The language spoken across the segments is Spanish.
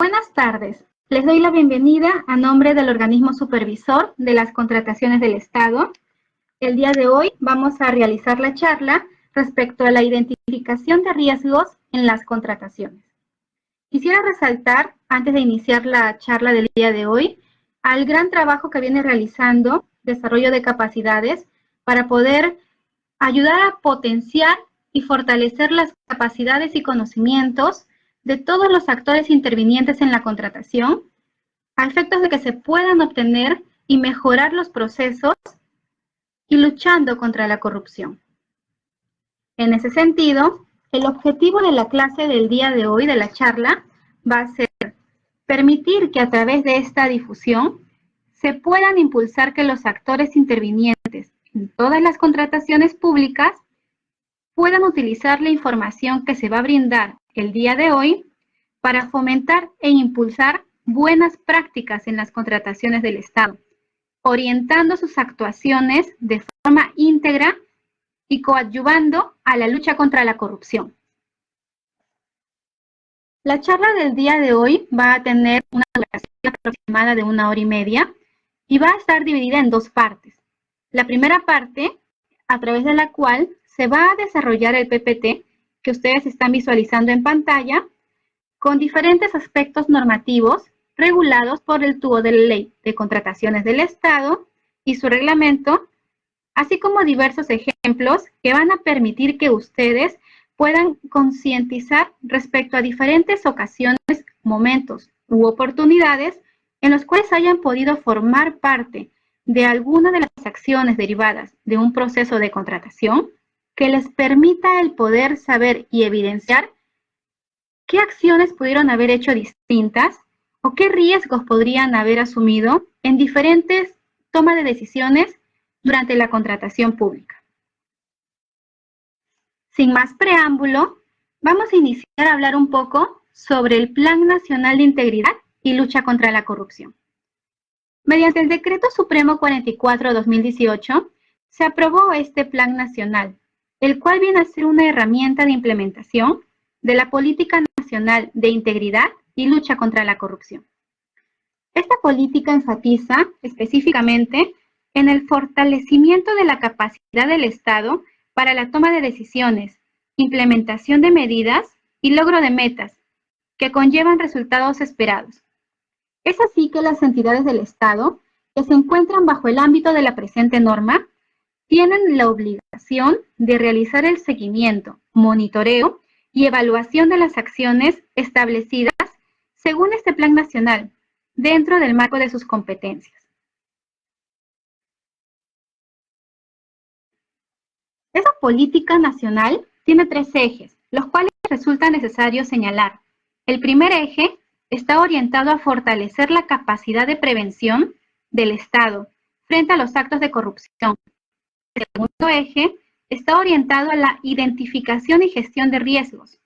Buenas tardes. Les doy la bienvenida a nombre del organismo supervisor de las contrataciones del Estado. El día de hoy vamos a realizar la charla respecto a la identificación de riesgos en las contrataciones. Quisiera resaltar, antes de iniciar la charla del día de hoy, al gran trabajo que viene realizando desarrollo de capacidades para poder ayudar a potenciar y fortalecer las capacidades y conocimientos de todos los actores intervinientes en la contratación, a efectos de que se puedan obtener y mejorar los procesos y luchando contra la corrupción. En ese sentido, el objetivo de la clase del día de hoy, de la charla, va a ser permitir que a través de esta difusión se puedan impulsar que los actores intervinientes en todas las contrataciones públicas puedan utilizar la información que se va a brindar el día de hoy para fomentar e impulsar buenas prácticas en las contrataciones del Estado, orientando sus actuaciones de forma íntegra y coadyuvando a la lucha contra la corrupción. La charla del día de hoy va a tener una duración aproximada de 1 hora y media y va a estar dividida en 2 partes. La primera parte, a través de la cual se va a desarrollar el PPT que ustedes están visualizando en pantalla, con diferentes aspectos normativos regulados por el tubo de la Ley de Contrataciones del Estado y su reglamento, así como diversos ejemplos que van a permitir que ustedes puedan concientizar respecto a diferentes ocasiones, momentos u oportunidades en los cuales hayan podido formar parte de alguna de las acciones derivadas de un proceso de contratación que les permita el poder saber y evidenciar qué acciones pudieron haber hecho distintas o qué riesgos podrían haber asumido en diferentes tomas de decisiones durante la contratación pública. Sin más preámbulo, vamos a iniciar a hablar un poco sobre el Plan Nacional de Integridad y Lucha contra la Corrupción. Mediante el Decreto Supremo 44/2018, se aprobó este Plan Nacional, el cual viene a ser una herramienta de implementación de la Política Nacional de Integridad y Lucha contra la Corrupción. Esta política enfatiza específicamente en el fortalecimiento de la capacidad del Estado para la toma de decisiones, implementación de medidas y logro de metas que conllevan resultados esperados. Es así que las entidades del Estado que se encuentran bajo el ámbito de la presente norma tienen la obligación de realizar el seguimiento, monitoreo y evaluación de las acciones establecidas según este Plan Nacional, dentro del marco de sus competencias. Esa política nacional tiene 3 ejes, los cuales resulta necesario señalar. El primer eje está orientado a fortalecer la capacidad de prevención del Estado frente a los actos de corrupción. El segundo eje está orientado a la identificación y gestión de riesgos,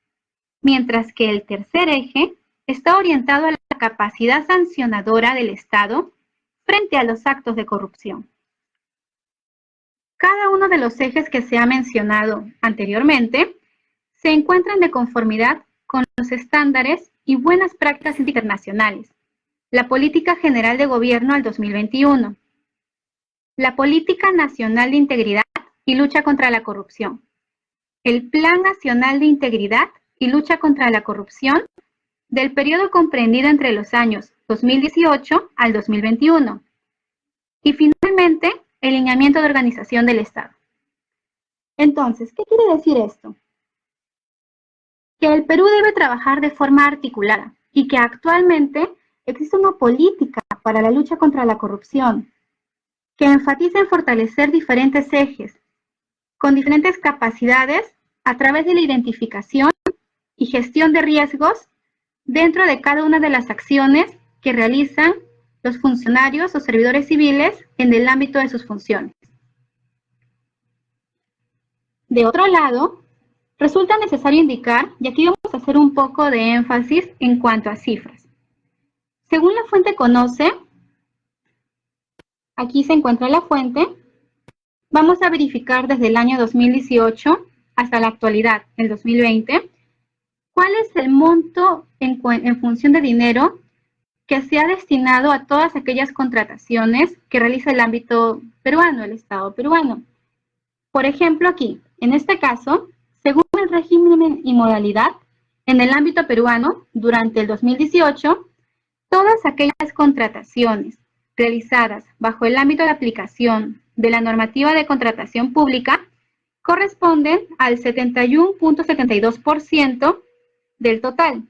mientras que el tercer eje está orientado a la capacidad sancionadora del Estado frente a los actos de corrupción. Cada uno de los ejes que se ha mencionado anteriormente se encuentran de conformidad con los estándares y buenas prácticas internacionales, la Política General de Gobierno al 2021, la Política Nacional de Integridad y Lucha contra la Corrupción, el Plan Nacional de Integridad y Lucha contra la Corrupción del periodo comprendido entre los años 2018 al 2021 y finalmente el lineamiento de organización del Estado. Entonces, ¿qué quiere decir esto? Que el Perú debe trabajar de forma articulada y que actualmente existe una política para la lucha contra la corrupción que enfatiza en fortalecer diferentes ejes con diferentes capacidades a través de la identificación y gestión de riesgos dentro de cada una de las acciones que realizan los funcionarios o servidores civiles en el ámbito de sus funciones. De otro lado, resulta necesario indicar, y aquí vamos a hacer un poco de énfasis en cuanto a cifras. Según la fuente Conoce, aquí se encuentra la fuente, vamos a verificar desde el año 2018 hasta la actualidad, el 2020, ¿Cuál es el monto en función de dinero que se ha destinado a todas aquellas contrataciones que realiza el ámbito peruano, el Estado peruano? Por ejemplo, aquí, en este caso, según el régimen y modalidad, en el ámbito peruano, durante el 2018, todas aquellas contrataciones realizadas bajo el ámbito de aplicación de la normativa de contratación pública corresponden al 71.72% del total.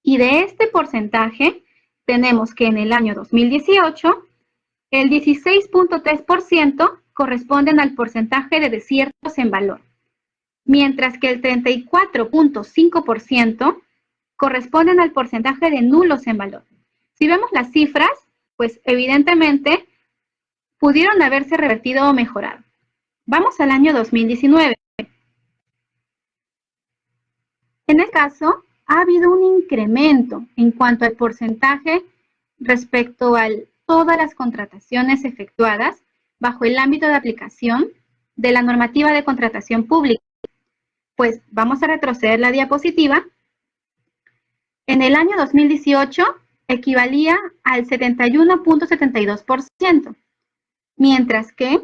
Y de este porcentaje, tenemos que en el año 2018, el 16.3% corresponden al porcentaje de desiertos en valor, mientras que el 34.5% corresponden al porcentaje de nulos en valor. Si vemos las cifras, pues evidentemente pudieron haberse revertido o mejorado. Vamos al año 2019. En este caso, ha habido un incremento en cuanto al porcentaje respecto a todas las contrataciones efectuadas bajo el ámbito de aplicación de la normativa de contratación pública. Pues vamos a retroceder la diapositiva. En el año 2018 equivalía al 71.72%, mientras que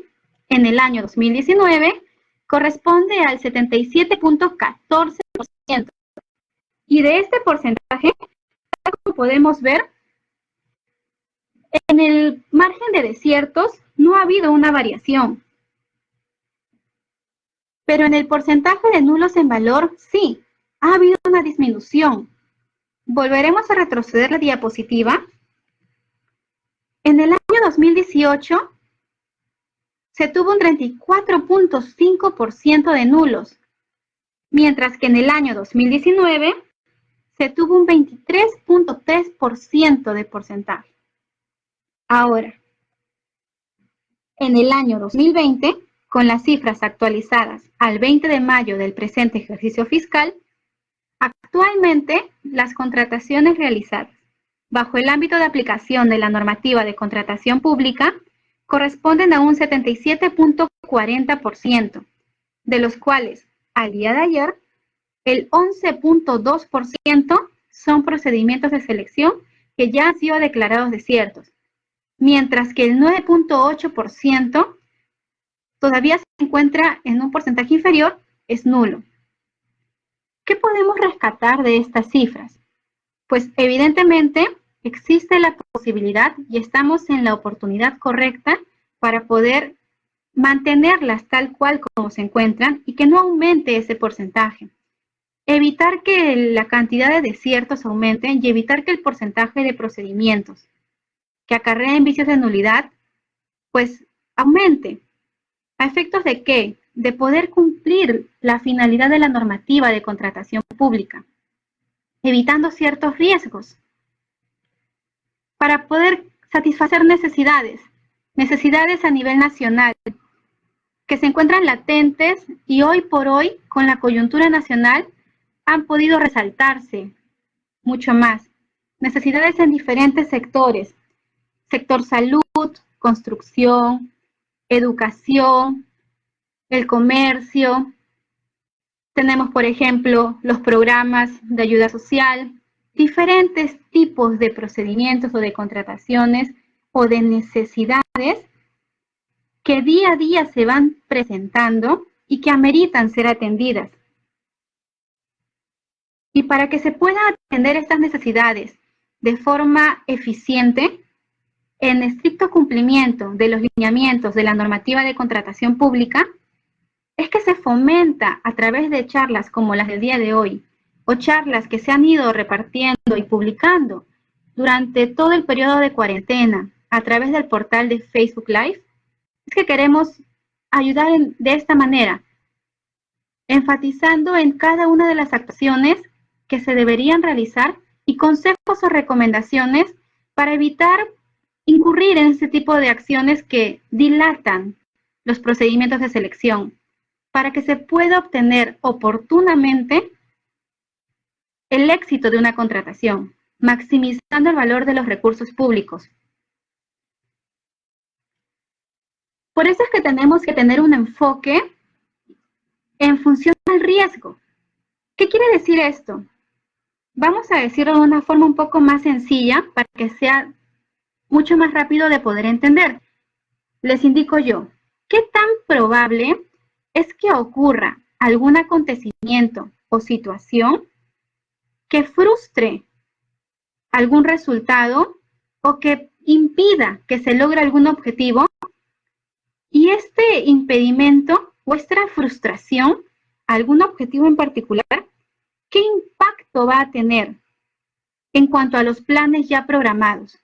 en el año 2019 corresponde al 77.14%. Y de este porcentaje, como podemos ver, en el margen de desiertos no ha habido una variación. Pero en el porcentaje de nulos en valor, sí, ha habido una disminución. Volveremos a retroceder la diapositiva. En el año 2018 se tuvo un 34.5% de nulos, mientras que en el año 2019 se tuvo un 23.3% de porcentaje. Ahora, en el año 2020, con las cifras actualizadas al 20 de mayo del presente ejercicio fiscal, actualmente las contrataciones realizadas bajo el ámbito de aplicación de la normativa de contratación pública corresponden a un 77.40%, de los cuales, al día de ayer, el 11.2% son procedimientos de selección que ya han sido declarados desiertos, mientras que el 9.8% todavía se encuentra en un porcentaje inferior, es nulo. ¿Qué podemos rescatar de estas cifras? Pues evidentemente existe la posibilidad y estamos en la oportunidad correcta para poder mantenerlas tal cual como se encuentran y que no aumente ese porcentaje. Evitar que la cantidad de desiertos aumente y evitar que el porcentaje de procedimientos que acarreen vicios de nulidad, pues aumente. ¿A efectos de qué? De poder cumplir la finalidad de la normativa de contratación pública, evitando ciertos riesgos, para poder satisfacer necesidades a nivel nacional, que se encuentran latentes y hoy por hoy, con la coyuntura nacional, han podido resaltarse mucho más. Necesidades en diferentes sectores: sector salud, construcción, educación, el comercio. Tenemos, por ejemplo, los programas de ayuda social, diferentes tipos de procedimientos o de contrataciones o de necesidades que día a día se van presentando y que ameritan ser atendidas. Y para que se puedan atender estas necesidades de forma eficiente, en estricto cumplimiento de los lineamientos de la normativa de contratación pública, es que se fomenta a través de charlas como las del día de hoy, o charlas que se han ido repartiendo y publicando durante todo el periodo de cuarentena a través del portal de Facebook Live, es que queremos ayudar de esta manera, enfatizando en cada una de las acciones que se deberían realizar y consejos o recomendaciones para evitar incurrir en este tipo de acciones que dilatan los procedimientos de selección, para que se pueda obtener oportunamente el éxito de una contratación, maximizando el valor de los recursos públicos. Por eso es que tenemos que tener un enfoque en función del riesgo. ¿Qué quiere decir esto? Vamos a decirlo de una forma un poco más sencilla para que sea mucho más rápido de poder entender. Les indico yo, ¿qué tan probable es que ocurra algún acontecimiento o situación que frustre algún resultado o que impida que se logre algún objetivo? Y este impedimento o esta frustración, algún objetivo en particular, ¿qué impacto va a tener en cuanto a los planes ya programados?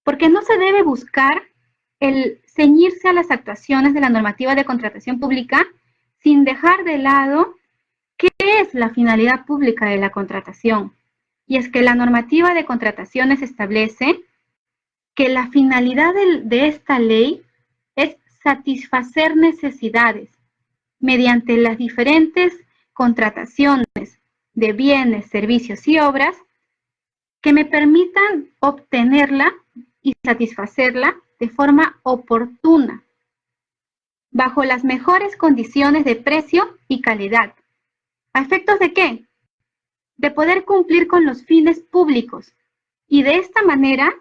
Porque no se debe buscar el ceñirse a las actuaciones de la normativa de contratación pública sin dejar de lado qué es la finalidad pública de la contratación. Y es que la normativa de contrataciones establece que la finalidad de esta ley es satisfacer necesidades mediante las diferentes contrataciones de bienes, servicios y obras que me permitan obtenerla y satisfacerla de forma oportuna, bajo las mejores condiciones de precio y calidad. ¿A efectos de qué? De poder cumplir con los fines públicos y de esta manera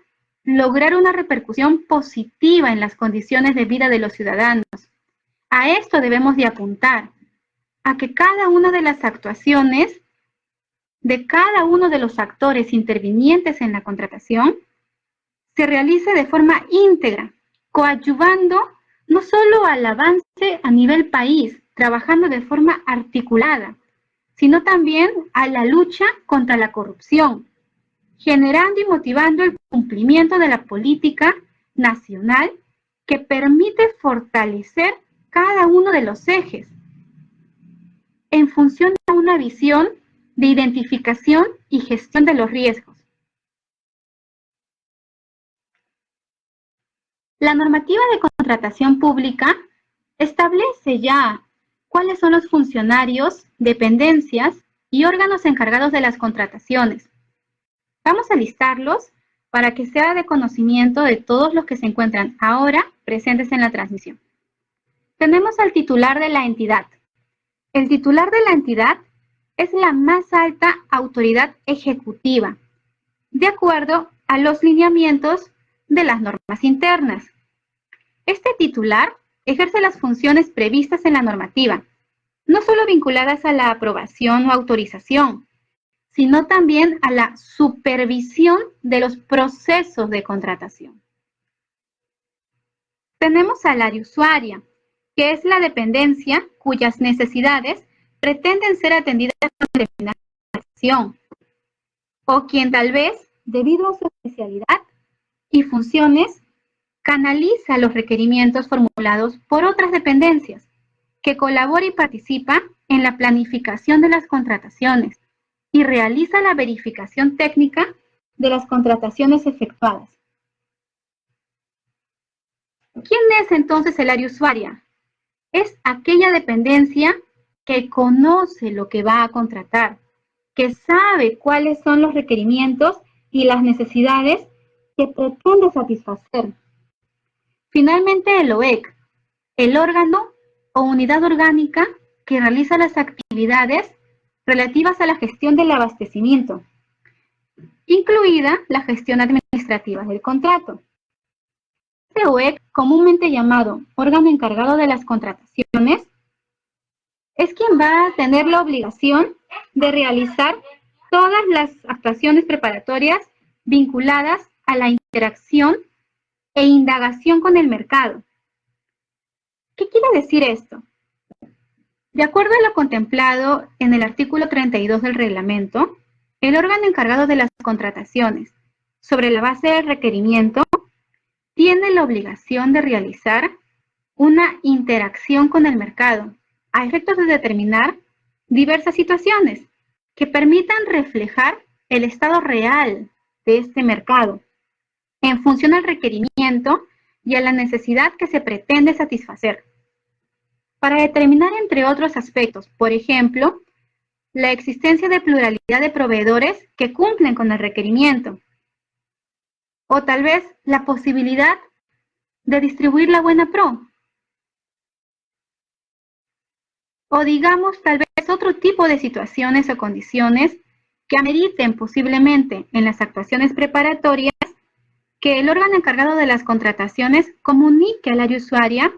lograr una repercusión positiva en las condiciones de vida de los ciudadanos. A esto debemos de apuntar, a que cada una de las actuaciones de cada uno de los actores intervinientes en la contratación se realice de forma íntegra, coadyuvando no solo al avance a nivel país, trabajando de forma articulada, sino también a la lucha contra la corrupción, generando y motivando el cumplimiento de la política nacional que permite fortalecer cada uno de los ejes en función de una visión de identificación y gestión de los riesgos. La normativa de contratación pública establece ya cuáles son los funcionarios, dependencias y órganos encargados de las contrataciones. Vamos a listarlos para que sea de conocimiento de todos los que se encuentran ahora presentes en la transmisión. Tenemos al titular de la entidad. El titular de la entidad es la más alta autoridad ejecutiva, de acuerdo a los lineamientos de las normas internas. Este titular ejerce las funciones previstas en la normativa, no solo vinculadas a la aprobación o autorización, sino también a la supervisión de los procesos de contratación. Tenemos al área usuaria, que es la dependencia cuyas necesidades pretenden ser atendidas con determinada acción, o quien tal vez, debido a su especialidad y funciones, canaliza los requerimientos formulados por otras dependencias, que colabora y participa en la planificación de las contrataciones y realiza la verificación técnica de las contrataciones efectuadas. ¿Quién es entonces el área usuaria? Es aquella dependencia que conoce lo que va a contratar, que sabe cuáles son los requerimientos y las necesidades que pretende satisfacer. Finalmente, el OEC, el órgano o unidad orgánica que realiza las actividades relativas a la gestión del abastecimiento, incluida la gestión administrativa del contrato. Este OEC, comúnmente llamado órgano encargado de las contrataciones, es quien va a tener la obligación de realizar todas las actuaciones preparatorias vinculadas a la interacción e indagación con el mercado. ¿Qué quiere decir esto? De acuerdo a lo contemplado en el artículo 32 del reglamento, el órgano encargado de las contrataciones, sobre la base del requerimiento, tiene la obligación de realizar una interacción con el mercado a efectos de determinar diversas situaciones que permitan reflejar el estado real de este mercado en función al requerimiento y a la necesidad que se pretende satisfacer. Para determinar, entre otros aspectos, por ejemplo, la existencia de pluralidad de proveedores que cumplen con el requerimiento, o tal vez la posibilidad de distribuir la buena pro. o digamos tal vez otro tipo de situaciones o condiciones que ameriten posiblemente en las actuaciones preparatorias que el órgano encargado de las contrataciones comunique al área usuaria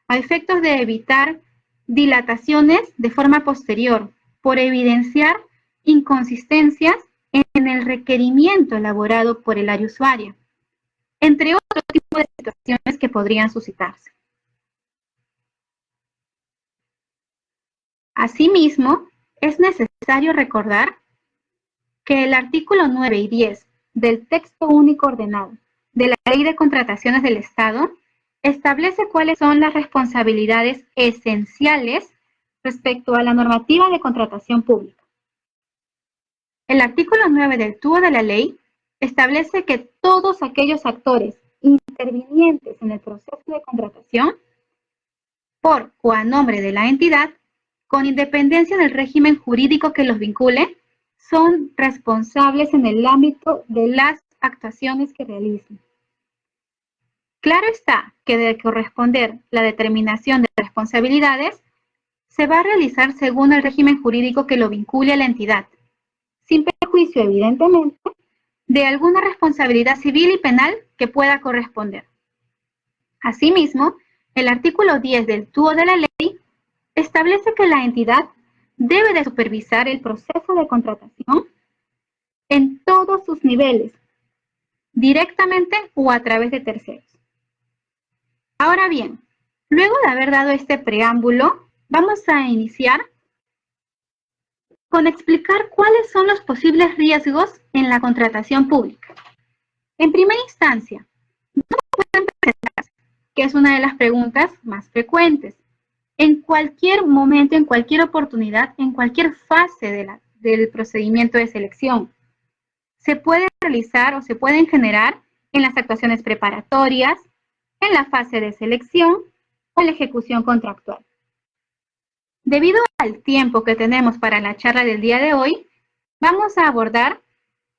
a efectos de evitar dilataciones de forma posterior por evidenciar inconsistencias en el requerimiento elaborado por el área usuaria, entre otros tipos de situaciones que podrían suscitarse. Asimismo, es necesario recordar que el artículo 9 y 10 del Texto Único Ordenado de la Ley de Contrataciones del Estado establece cuáles son las responsabilidades esenciales respecto a la normativa de contratación pública. El artículo 9 del TUO de la ley establece que todos aquellos actores intervinientes en el proceso de contratación, por o a nombre de la entidad, con independencia del régimen jurídico que los vincule, son responsables en el ámbito de las actuaciones que realicen. Claro está que de corresponder la determinación de responsabilidades se va a realizar según el régimen jurídico que lo vincule a la entidad, sin perjuicio, evidentemente, de alguna responsabilidad civil y penal que pueda corresponder. Asimismo, el artículo 10 del TUO de la ley establece que la entidad debe de supervisar el proceso de contratación en todos sus niveles, directamente o a través de terceros. Ahora bien, luego de haber dado este preámbulo, vamos a iniciar con explicar cuáles son los posibles riesgos en la contratación pública. En primera instancia, ¿dónde pueden presentarse? Que es una de las preguntas más frecuentes. En cualquier momento, en cualquier oportunidad, en cualquier fase del procedimiento de selección. Se puede realizar o se pueden generar en las actuaciones preparatorias, en la fase de selección o en la ejecución contractual. Debido al tiempo que tenemos para la charla del día de hoy, vamos a abordar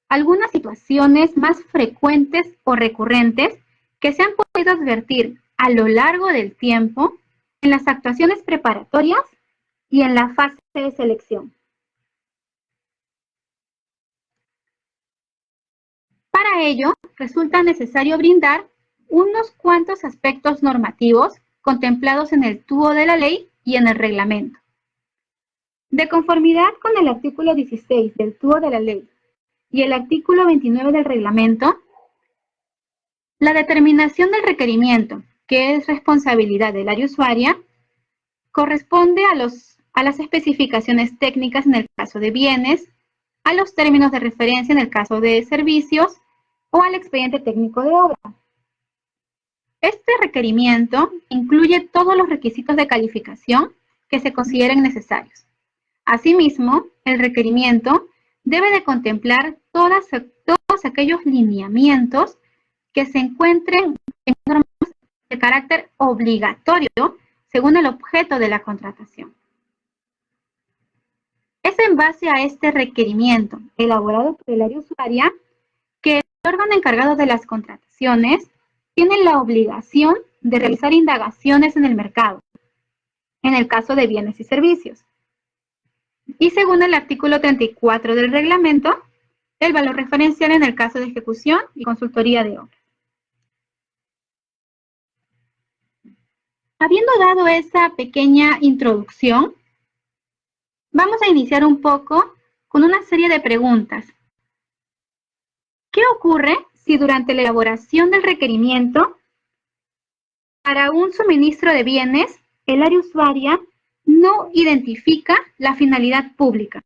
algunas situaciones más frecuentes o recurrentes que se han podido advertir a lo largo del tiempo en las actuaciones preparatorias y en la fase de selección. Para ello, resulta necesario brindar unos cuantos aspectos normativos contemplados en el TUO de la ley y en el reglamento. De conformidad con el artículo 16 del TUO de la ley y el artículo 29 del reglamento, la determinación del requerimiento, que es responsabilidad del área usuaria, corresponde a las especificaciones técnicas en el caso de bienes, a los términos de referencia en el caso de servicios o al expediente técnico de obra. Este requerimiento incluye todos los requisitos de calificación que se consideren necesarios. Asimismo, el requerimiento debe de contemplar todos aquellos lineamientos que se encuentren en normas de carácter obligatorio según el objeto de la contratación. Es en base a este requerimiento elaborado por el área usuaria que el órgano encargado de las contrataciones tiene la obligación de realizar indagaciones en el mercado, en el caso de bienes y servicios. Y según el artículo 34 del reglamento, el valor referencial en el caso de ejecución y consultoría de obras. Habiendo dado esa pequeña introducción, vamos a iniciar un poco con una serie de preguntas. ¿Qué ocurre si durante la elaboración del requerimiento para un suministro de bienes, el área usuaria no identifica la finalidad pública?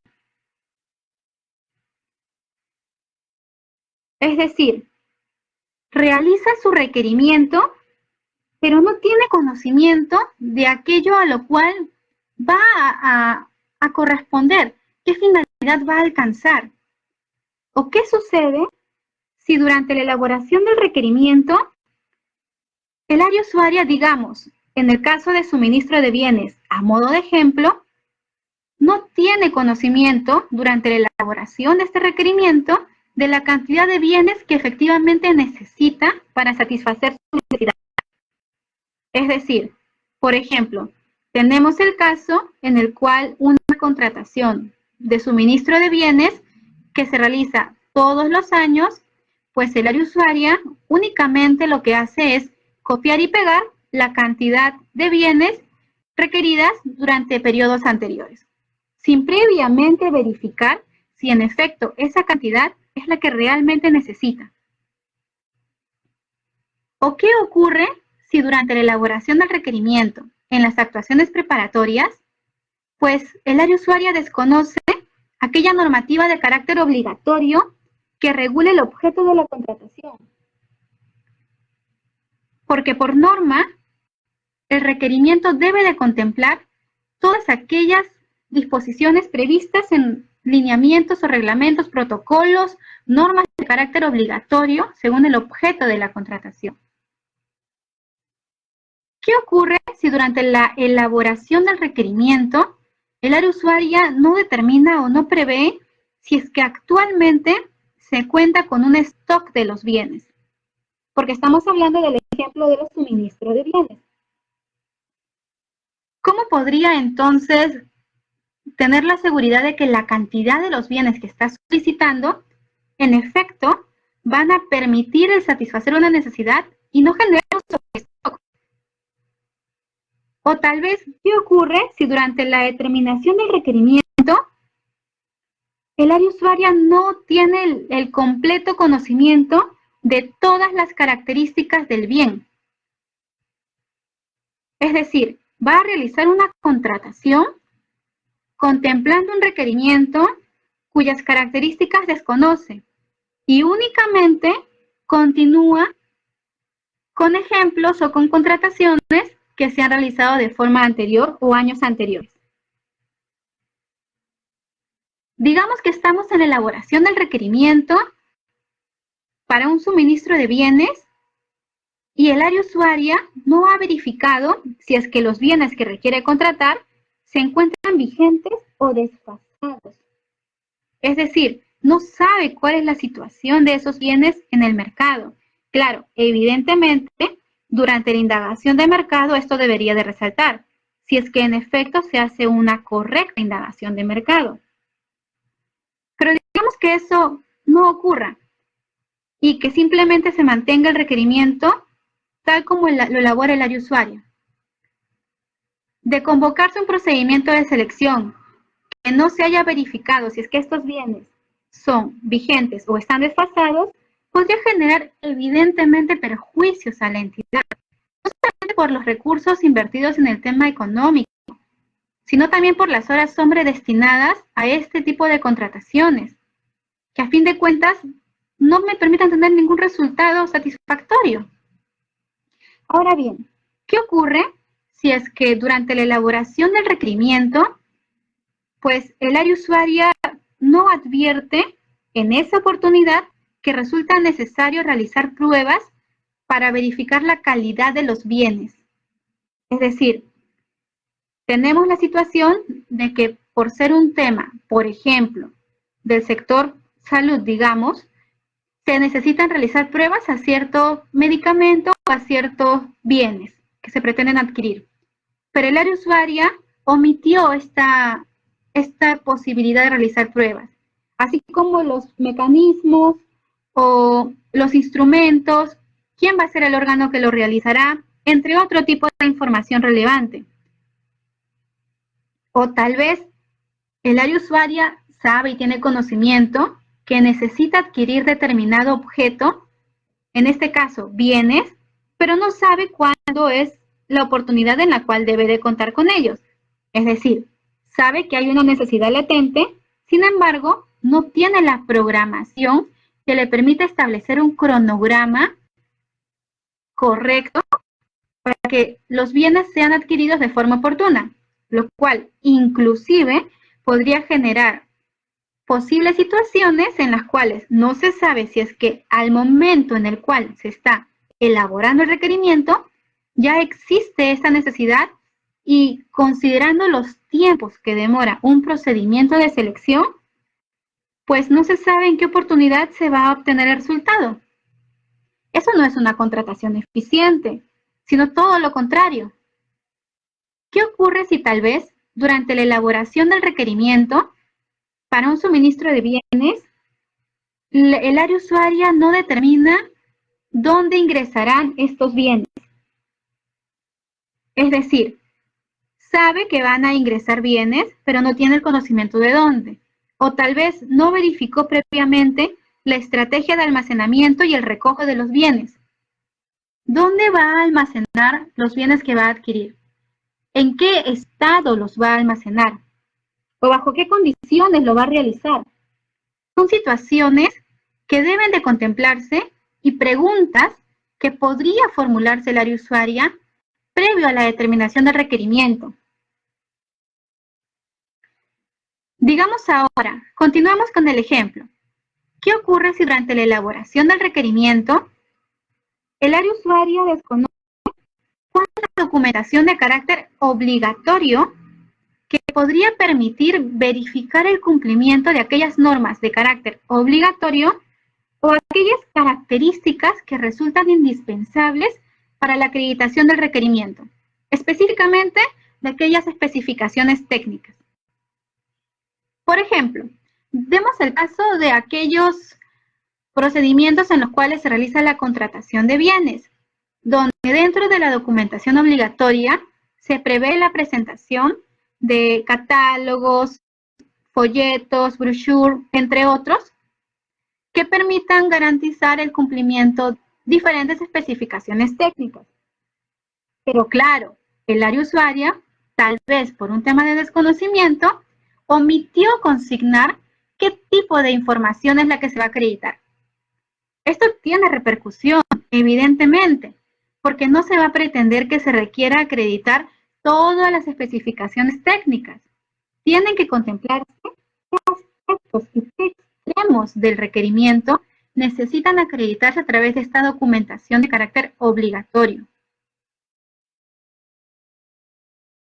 Es decir, realiza su requerimiento, pero no tiene conocimiento de aquello a lo cual va a corresponder, qué finalidad va a alcanzar. ¿O qué sucede si durante la elaboración del requerimiento el área usuaria, digamos, en el caso de suministro de bienes, a modo de ejemplo, no tiene conocimiento durante la elaboración de este requerimiento de la cantidad de bienes que efectivamente necesita para satisfacer su necesidad? Es decir, por ejemplo, Tenemos el caso en el cual una contratación de suministro de bienes que se realiza todos los años, pues el área usuaria únicamente lo que hace es copiar y pegar la cantidad de bienes requeridas durante periodos anteriores, sin previamente verificar si en efecto esa cantidad es la que realmente necesita. ¿O qué ocurre si durante la elaboración del requerimiento, en las actuaciones preparatorias, pues el área usuaria desconoce aquella normativa de carácter obligatorio que regule el objeto de la contratación? Porque por norma, el requerimiento debe de contemplar todas aquellas disposiciones previstas en lineamientos o reglamentos, protocolos, normas de carácter obligatorio según el objeto de la contratación. ¿Qué ocurre si durante la elaboración del requerimiento el área usuaria no determina o no prevé si es que actualmente se cuenta con un stock de los bienes? Porque estamos hablando del ejemplo de los suministros de bienes. ¿Cómo podría entonces tener la seguridad de que la cantidad de los bienes que está solicitando, en efecto, van a permitir el satisfacer una necesidad y no generar un sobrestock? O tal vez, ¿qué ocurre si durante la determinación del requerimiento el área usuaria no tiene el completo conocimiento de todas las características del bien? Es decir, va a realizar una contratación contemplando un requerimiento cuyas características desconoce y únicamente continúa con ejemplos o con contrataciones que se han realizado de forma anterior o años anteriores. Digamos que estamos en la elaboración del requerimiento para un suministro de bienes y el área usuaria no ha verificado si es que los bienes que requiere contratar se encuentran vigentes o desfasados. Es decir, no sabe cuál es la situación de esos bienes en el mercado. Claro, evidentemente, durante la indagación de mercado esto debería de resaltar, si es que en efecto se hace una correcta indagación de mercado. Pero digamos que eso no ocurra y que simplemente se mantenga el requerimiento tal como lo elabora el área usuaria. De convocarse un procedimiento de selección que no se haya verificado si es que estos bienes son vigentes o están desfasados, podría generar evidentemente perjuicios a la entidad, no solamente por los recursos invertidos en el tema económico, sino también por las horas hombre destinadas a este tipo de contrataciones, que a fin de cuentas no me permiten tener ningún resultado satisfactorio. Ahora bien, ¿qué ocurre si es que durante la elaboración del requerimiento, pues el área usuaria no advierte en esa oportunidad que resulta necesario realizar pruebas para verificar la calidad de los bienes? Es decir, tenemos la situación de que por ser un tema, por ejemplo, del sector salud, digamos, se necesitan realizar pruebas a cierto medicamento o a ciertos bienes que se pretenden adquirir. Pero el área usuaria omitió esta posibilidad de realizar pruebas, así como los mecanismos o los instrumentos, quién va a ser el órgano que lo realizará, entre otro tipo de información relevante. O tal vez el área usuaria sabe y tiene conocimiento que necesita adquirir determinado objeto, en este caso bienes, pero no sabe cuándo es la oportunidad en la cual debe de contar con ellos. Es decir, sabe que hay una necesidad latente, sin embargo, no tiene la programación que le permite establecer un cronograma correcto para que los bienes sean adquiridos de forma oportuna, lo cual inclusive podría generar posibles situaciones en las cuales no se sabe si es que al momento en el cual se está elaborando el requerimiento ya existe esta necesidad y considerando los tiempos que demora un procedimiento de selección, pues no se sabe en qué oportunidad se va a obtener el resultado. Eso no es una contratación eficiente, sino todo lo contrario. ¿Qué ocurre si tal vez durante la elaboración del requerimiento para un suministro de bienes, el área usuaria no determina dónde ingresarán estos bienes? Es decir, sabe que van a ingresar bienes, pero no tiene el conocimiento de dónde. O tal vez no verificó previamente la estrategia de almacenamiento y el recojo de los bienes. ¿Dónde va a almacenar los bienes que va a adquirir? ¿En qué estado los va a almacenar? ¿O bajo qué condiciones lo va a realizar? Son situaciones que deben de contemplarse y preguntas que podría formularse el área usuaria previo a la determinación del requerimiento. Digamos ahora, continuamos con el ejemplo. ¿Qué ocurre si durante la elaboración del requerimiento el área usuaria desconoce cuál es la documentación de carácter obligatorio que podría permitir verificar el cumplimiento de aquellas normas de carácter obligatorio o aquellas características que resultan indispensables para la acreditación del requerimiento, específicamente de aquellas especificaciones técnicas? Por ejemplo, demos el caso de aquellos procedimientos en los cuales se realiza la contratación de bienes, donde dentro de la documentación obligatoria se prevé la presentación de catálogos, folletos, brochures, entre otros, que permitan garantizar el cumplimiento de diferentes especificaciones técnicas. Pero claro, el área usuaria, tal vez por un tema de desconocimiento, omitió consignar qué tipo de información es la que se va a acreditar. Esto tiene repercusión, evidentemente, porque no se va a pretender que se requiera acreditar todas las especificaciones técnicas. Tienen que contemplarse qué aspectos y qué extremos del requerimiento necesitan acreditarse a través de esta documentación de carácter obligatorio.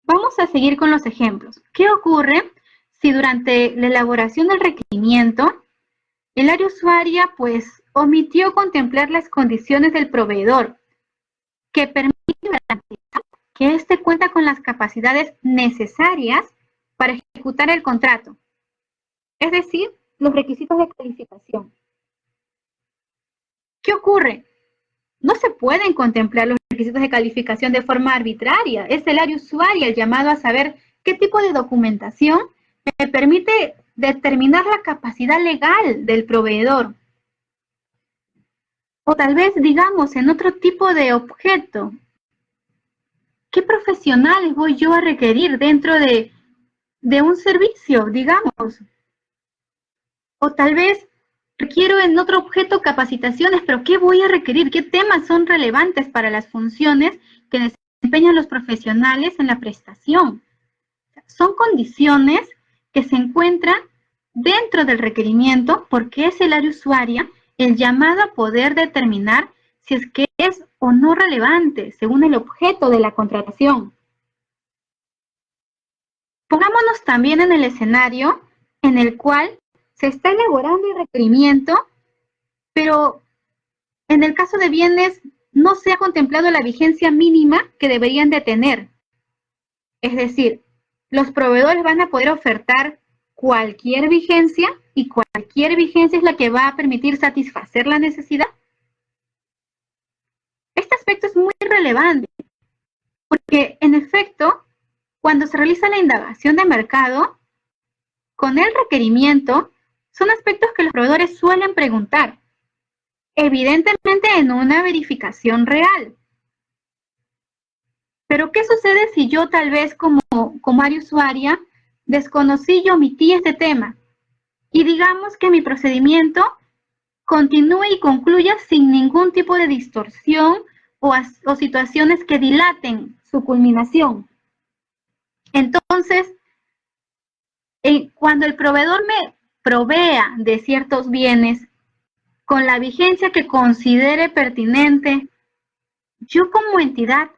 Vamos a seguir con los ejemplos. ¿Qué ocurre si durante la elaboración del requerimiento el área usuaria pues omitió contemplar las condiciones del proveedor que permiten garantizar que éste cuenta con las capacidades necesarias para ejecutar el contrato? Es decir, los requisitos de calificación. ¿Qué ocurre? No se pueden contemplar los requisitos de calificación de forma arbitraria. Es el área usuaria el llamado a saber qué tipo de documentación me permite determinar la capacidad legal del proveedor. O tal vez, digamos, en otro tipo de objeto. ¿Qué profesionales voy yo a requerir dentro de un servicio, digamos? O tal vez requiero en otro objeto capacitaciones, pero ¿qué voy a requerir? ¿Qué temas son relevantes para las funciones que desempeñan los profesionales en la prestación? Son condiciones que se encuentran dentro del requerimiento porque es el área usuaria el llamado a poder determinar si es que es o no relevante según el objeto de la contratación. Pongámonos también en el escenario en el cual se está elaborando el requerimiento, pero en el caso de bienes no se ha contemplado la vigencia mínima que deberían de tener. Es decir, los proveedores van a poder ofertar cualquier vigencia y cualquier vigencia es la que va a permitir satisfacer la necesidad. Este aspecto es muy relevante porque, en efecto, cuando se realiza la indagación de mercado, con el requerimiento, son aspectos que los proveedores suelen preguntar, evidentemente en una verificación real. Pero, ¿qué sucede si yo tal vez como área usuaria desconocí y omití este tema? Y digamos que mi procedimiento continúe y concluya sin ningún tipo de distorsión o situaciones que dilaten su culminación. Entonces, cuando el proveedor me provea de ciertos bienes con la vigencia que considere pertinente, yo como entidad,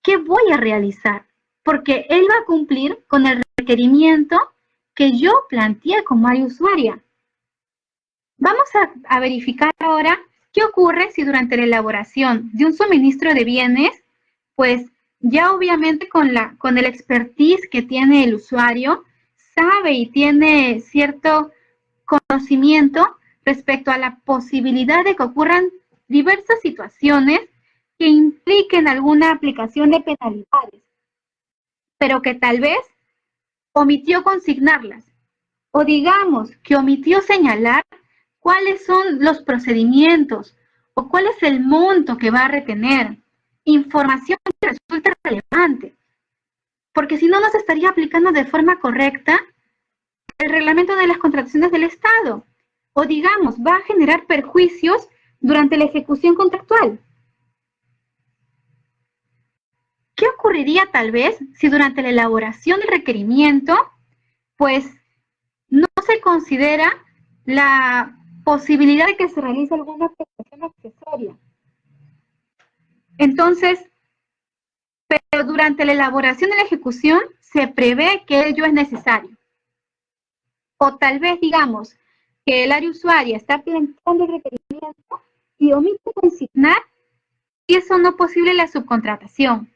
¿qué voy a realizar? Porque él va a cumplir con el requerimiento que yo planteé como área usuaria. Vamos a verificar ahora qué ocurre si durante la elaboración de un suministro de bienes, pues Ya obviamente con el expertise que tiene el usuario, sabe y tiene cierto conocimiento respecto a la posibilidad de que ocurran diversas situaciones que impliquen alguna aplicación de penalidades, pero que tal vez omitió consignarlas, o digamos que omitió señalar cuáles son los procedimientos o cuál es el monto que va a retener. Información que resulta relevante, porque si no, no se estaría aplicando de forma correcta el reglamento de las contrataciones del Estado, o digamos, va a generar perjuicios durante la ejecución contractual. ¿Qué ocurriría tal vez si durante la elaboración del requerimiento, pues no se considera la posibilidad de que se realice alguna prestación accesoria? Entonces, pero durante la elaboración de la ejecución se prevé que ello es necesario. O tal vez digamos que el área usuaria está planteando el requerimiento y omite consignar y eso no posible la subcontratación.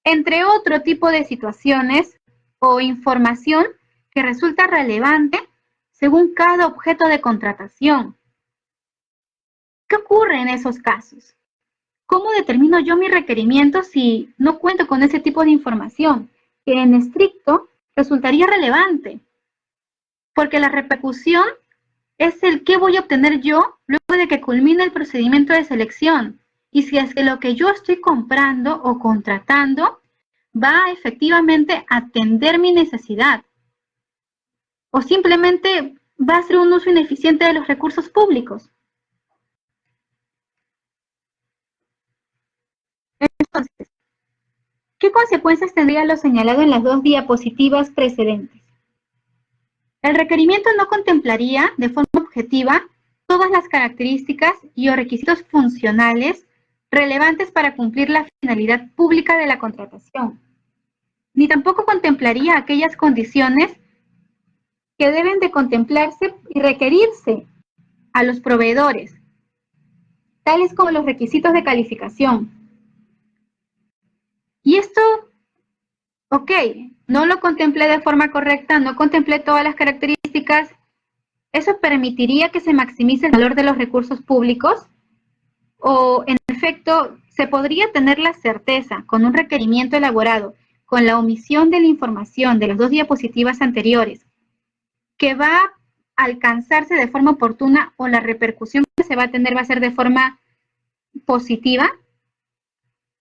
Entre otro tipo de situaciones o información que resulta relevante según cada objeto de contratación. ¿Qué ocurre en esos casos? ¿Cómo determino yo mi requerimiento si no cuento con ese tipo de información? Que en estricto resultaría relevante, porque la repercusión es el qué voy a obtener yo luego de que culmine el procedimiento de selección y si es que lo que yo estoy comprando o contratando va a efectivamente atender mi necesidad o simplemente va a ser un uso ineficiente de los recursos públicos. Entonces, ¿qué consecuencias tendría lo señalado en las dos diapositivas precedentes? El requerimiento no contemplaría de forma objetiva todas las características y o requisitos funcionales relevantes para cumplir la finalidad pública de la contratación, ni tampoco contemplaría aquellas condiciones que deben de contemplarse y requerirse a los proveedores, tales como los requisitos de calificación. Y esto, ok, no lo contemplé de forma correcta, no contemplé todas las características. ¿Eso permitiría que se maximice el valor de los recursos públicos? ¿O, en efecto, se podría tener la certeza, con un requerimiento elaborado, con la omisión de la información de las dos diapositivas anteriores, que va a alcanzarse de forma oportuna o la repercusión que se va a tener va a ser de forma positiva?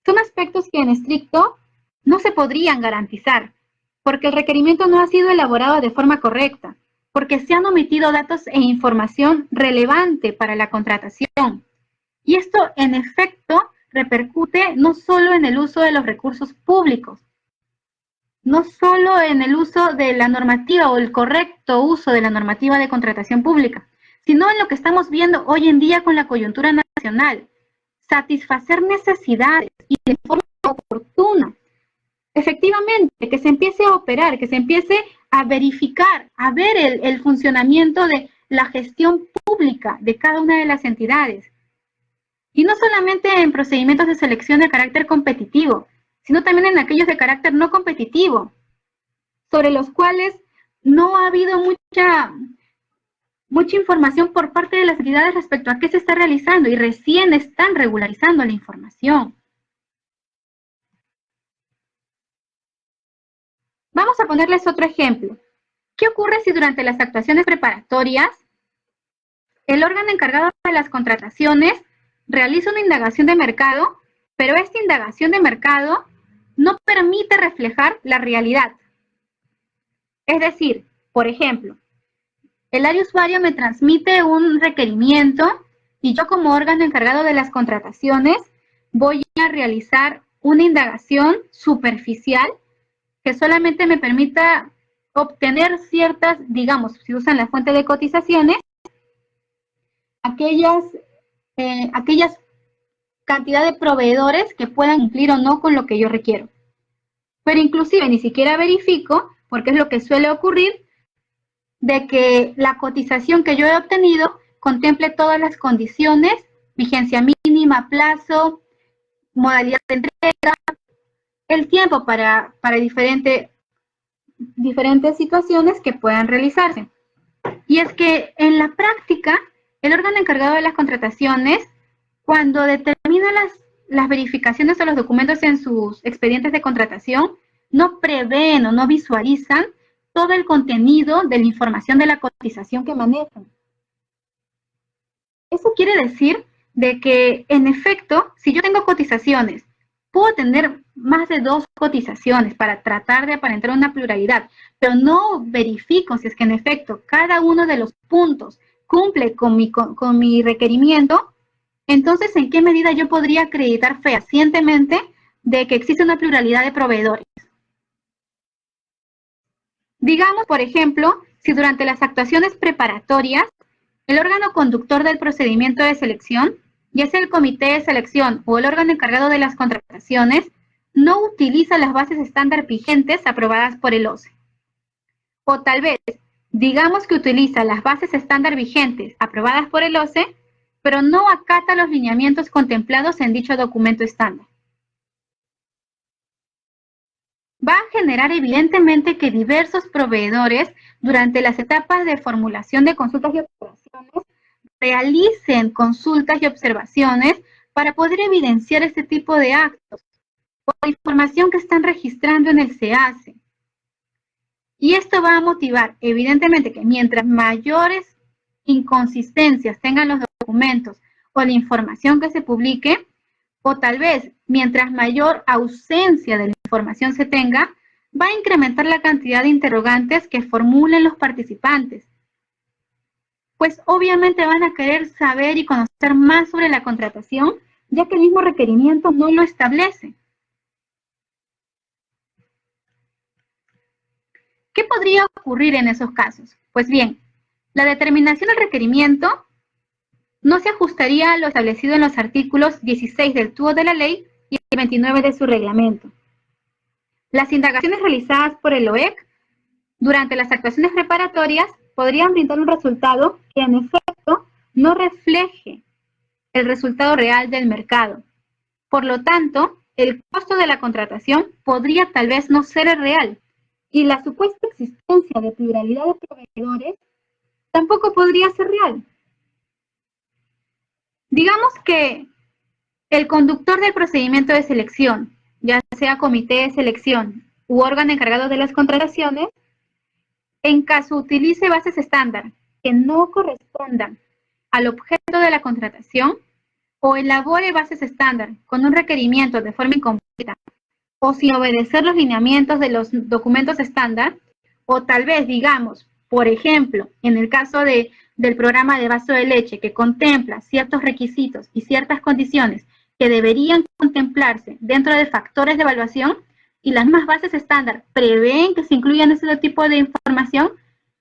Son aspectos que en estricto no se podrían garantizar, porque el requerimiento no ha sido elaborado de forma correcta, porque se han omitido datos e información relevante para la contratación. Y esto, en efecto, repercute no solo en el uso de los recursos públicos, no solo en el uso de la normativa o el correcto uso de la normativa de contratación pública, sino en lo que estamos viendo hoy en día con la coyuntura nacional, satisfacer necesidades y de forma oportuna. Efectivamente, que se empiece a operar, que se empiece a verificar, a ver el funcionamiento de la gestión pública de cada una de las entidades. Y no solamente en procedimientos de selección de carácter competitivo, sino también en aquellos de carácter no competitivo, sobre los cuales no ha habido mucha información por parte de las entidades respecto a qué se está realizando y recién están regularizando la información. Vamos a ponerles otro ejemplo. ¿Qué ocurre si durante las actuaciones preparatorias el órgano encargado de las contrataciones realiza una indagación de mercado, pero esta indagación de mercado no permite reflejar la realidad? Es decir, por ejemplo, el área usuario me transmite un requerimiento y yo como órgano encargado de las contrataciones voy a realizar una indagación superficial que solamente me permita obtener ciertas, digamos, si usan la fuente de cotizaciones, aquellas cantidad de proveedores que puedan cumplir o no con lo que yo requiero. Pero inclusive ni siquiera verifico, porque es lo que suele ocurrir, de que la cotización que yo he obtenido contemple todas las condiciones, vigencia mínima, plazo, modalidad de entrega, el tiempo para diferentes situaciones que puedan realizarse. Y es que en la práctica, el órgano encargado de las contrataciones, cuando determina las verificaciones de los documentos en sus expedientes de contratación, no prevén o no visualizan todo el contenido de la información de la cotización que manejan. Eso quiere decir de que, en efecto, si yo tengo cotizaciones, puedo tener más de 2 cotizaciones para tratar de aparentar una pluralidad, pero no verifico si es que, en efecto, cada uno de los puntos cumple con mi requerimiento. Entonces, ¿en qué medida yo podría acreditar fehacientemente de que existe una pluralidad de proveedores? Digamos, por ejemplo, si durante las actuaciones preparatorias, el órgano conductor del procedimiento de selección, ya sea el comité de selección o el órgano encargado de las contrataciones, no utiliza las bases estándar vigentes aprobadas por el OCE. O tal vez, digamos que utiliza las bases estándar vigentes aprobadas por el OCE, pero no acata los lineamientos contemplados en dicho documento estándar. Va a generar evidentemente que diversos proveedores, durante las etapas de formulación de consultas y observaciones, realicen consultas y observaciones para poder evidenciar este tipo de actos o la información que están registrando en el SEACE. Y esto va a motivar, evidentemente, que mientras mayores inconsistencias tengan los documentos o la información que se publique, o tal vez mientras mayor ausencia de la información se tenga, va a incrementar la cantidad de interrogantes que formulen los participantes. Pues obviamente van a querer saber y conocer más sobre la contratación, ya que el mismo requerimiento no lo establece. ¿Qué podría ocurrir en esos casos? Pues bien, la determinación del requerimiento no se ajustaría a lo establecido en los artículos 16 del TUO de la ley y el 29 de su reglamento. Las indagaciones realizadas por el OEC durante las actuaciones preparatorias podrían brindar un resultado que en efecto no refleje el resultado real del mercado. Por lo tanto, el costo de la contratación podría tal vez no ser el real y la supuesta existencia de pluralidad de proveedores tampoco podría ser real. Digamos que el conductor del procedimiento de selección, ya sea comité de selección u órgano encargado de las contrataciones, en caso utilice bases estándar que no correspondan al objeto de la contratación o elabore bases estándar con un requerimiento de forma incompleta o sin obedecer los lineamientos de los documentos estándar, o tal vez, digamos, por ejemplo, en el caso del programa de vaso de leche que contempla ciertos requisitos y ciertas condiciones que deberían contemplarse dentro de factores de evaluación y las mismas bases estándar prevén que se incluyan ese tipo de información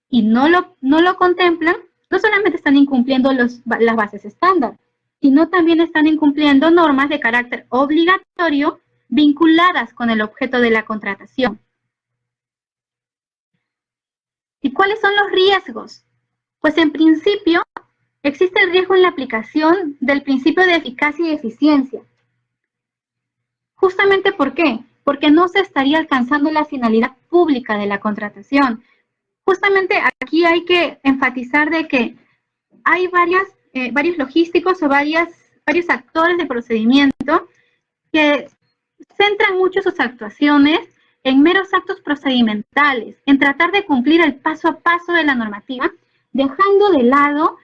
y no lo contemplan, no solamente están incumpliendo las bases estándar, sino también están incumpliendo normas de carácter obligatorio vinculadas con el objeto de la contratación. ¿Y cuáles son los riesgos? Pues en principio, existe el riesgo en la aplicación del principio de eficacia y eficiencia. ¿Justamente por qué? Porque no se estaría alcanzando la finalidad pública de la contratación. Justamente aquí hay que enfatizar de que hay varios logísticos o varios actores de procedimiento que centran mucho sus actuaciones en meros actos procedimentales, en tratar de cumplir el paso a paso de la normativa, dejando de lado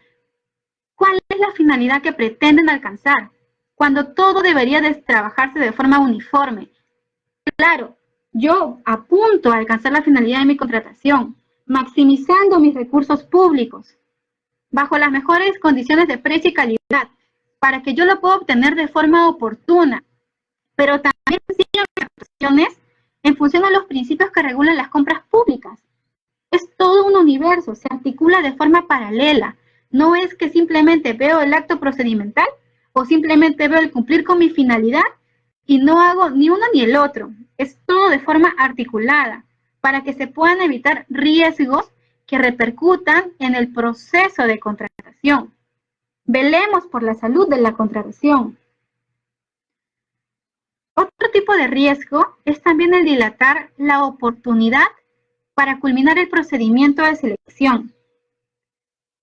cuál es la finalidad que pretenden alcanzar, cuando todo debería de trabajarse de forma uniforme. Claro, yo apunto a alcanzar la finalidad de mi contratación, maximizando mis recursos públicos, bajo las mejores condiciones de precio y calidad, para que yo lo pueda obtener de forma oportuna, pero también siguen actuaciones en función a los principios que regulan las compras públicas. Es todo un universo, se articula de forma paralela. No es que simplemente veo el acto procedimental o simplemente veo el cumplir con mi finalidad y no hago ni uno ni el otro. Es todo de forma articulada para que se puedan evitar riesgos que repercutan en el proceso de contratación. Velemos por la salud de la contratación. Otro tipo de riesgo es también el dilatar la oportunidad para culminar el procedimiento de selección.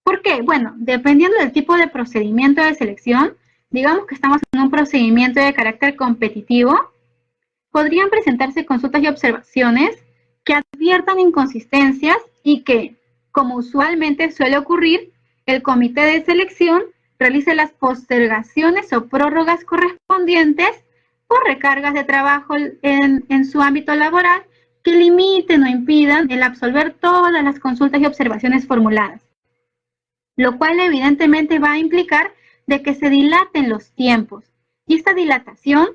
¿Por qué? Bueno, dependiendo del tipo de procedimiento de selección, digamos que estamos en un procedimiento de carácter competitivo, podrían presentarse consultas y observaciones que adviertan inconsistencias y que, como usualmente suele ocurrir, el comité de selección realice las postergaciones o prórrogas correspondientes por recargas de trabajo en su ámbito laboral que limiten o impidan el absolver todas las consultas y observaciones formuladas, lo cual evidentemente va a implicar de que se dilaten los tiempos. Y esta dilatación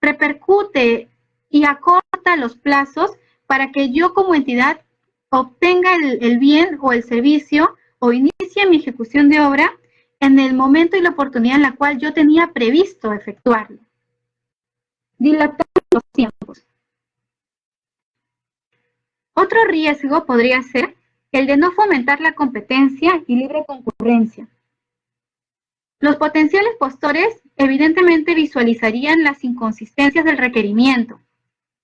repercute y acorta los plazos para que yo como entidad obtenga el bien o el servicio o inicie mi ejecución de obra en el momento y la oportunidad en la cual yo tenía previsto efectuarlo. Dilatar los tiempos. Otro riesgo podría ser el de no fomentar la competencia y libre concurrencia. Los potenciales postores evidentemente visualizarían las inconsistencias del requerimiento,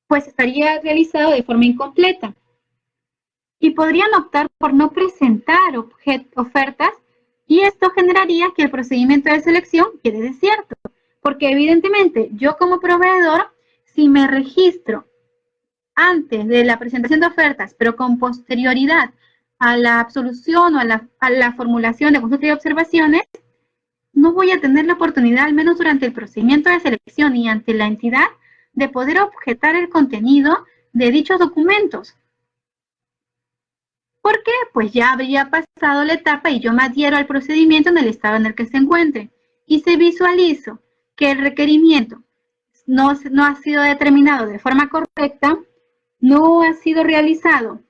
pues estaría realizado de forma incompleta, y podrían optar por no presentar ofertas, y esto generaría que el procedimiento de selección quede desierto, porque evidentemente yo como proveedor, si me registro antes de la presentación de ofertas, pero con posterioridad a la absolución o a la formulación de consultas y observaciones, no voy a tener la oportunidad, al menos durante el procedimiento de selección y ante la entidad, de poder objetar el contenido de dichos documentos. ¿Por qué? Pues ya habría pasado la etapa y yo me adhiero al procedimiento en el estado en el que se encuentre. Y se visualizo que el requerimiento no ha sido determinado de forma correcta, no ha sido realizado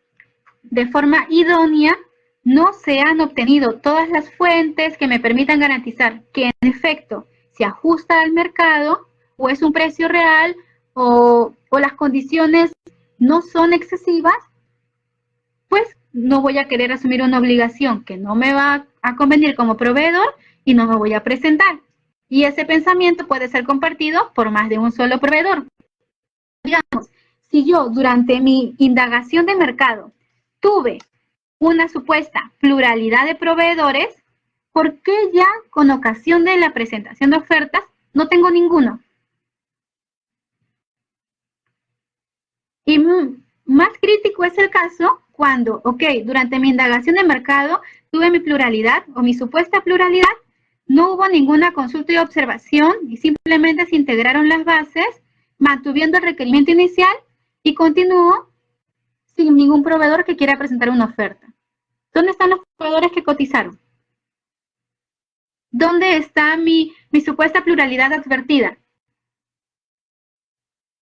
de forma idónea, no se han obtenido todas las fuentes que me permitan garantizar que en efecto se ajusta al mercado o es un precio real o las condiciones no son excesivas, pues no voy a querer asumir una obligación que no me va a convenir como proveedor y no me voy a presentar. Y ese pensamiento puede ser compartido por más de un solo proveedor. Digamos, si yo durante mi indagación de mercado tuve una supuesta pluralidad de proveedores, ¿por qué ya con ocasión de la presentación de ofertas no tengo ninguno? Y más crítico es el caso cuando, durante mi indagación de mercado tuve mi pluralidad o mi supuesta pluralidad, no hubo ninguna consulta y observación y simplemente se integraron las bases, manteniendo el requerimiento inicial y continúo sin ningún proveedor que quiera presentar una oferta. ¿Dónde están los proveedores que cotizaron? ¿Dónde está mi supuesta pluralidad advertida?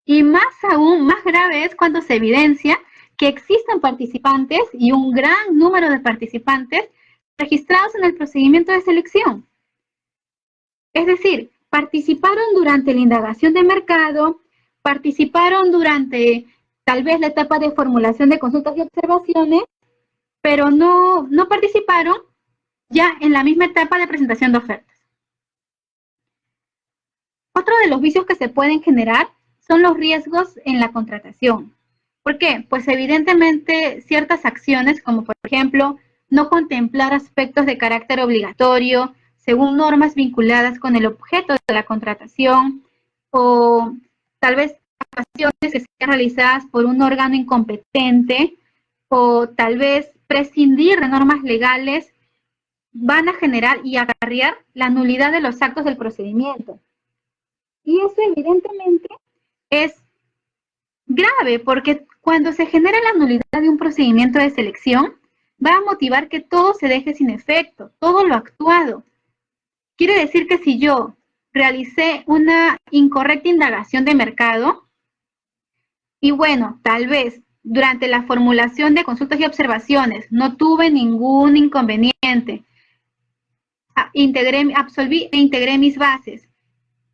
Y más aún, más grave es cuando se evidencia que existen participantes y un gran número de participantes registrados en el procedimiento de selección. Es decir, participaron durante la indagación de mercado, participaron durante tal vez la etapa de formulación de consultas y observaciones, pero no participaron ya en la misma etapa de presentación de ofertas. Otro de los vicios que se pueden generar son los riesgos en la contratación. ¿Por qué? Pues evidentemente ciertas acciones, como por ejemplo, no contemplar aspectos de carácter obligatorio según normas vinculadas con el objeto de la contratación, o tal vez acciones que sean realizadas por un órgano incompetente, o tal vez prescindir de normas legales, van a generar y acarrear la nulidad de los actos del procedimiento. Y eso evidentemente es grave porque cuando se genera la nulidad de un procedimiento de selección, va a motivar que todo se deje sin efecto, todo lo actuado. Quiere decir que si yo realicé una incorrecta indagación de mercado y bueno, tal vez durante la formulación de consultas y observaciones no tuve ningún inconveniente, absolví e integré mis bases,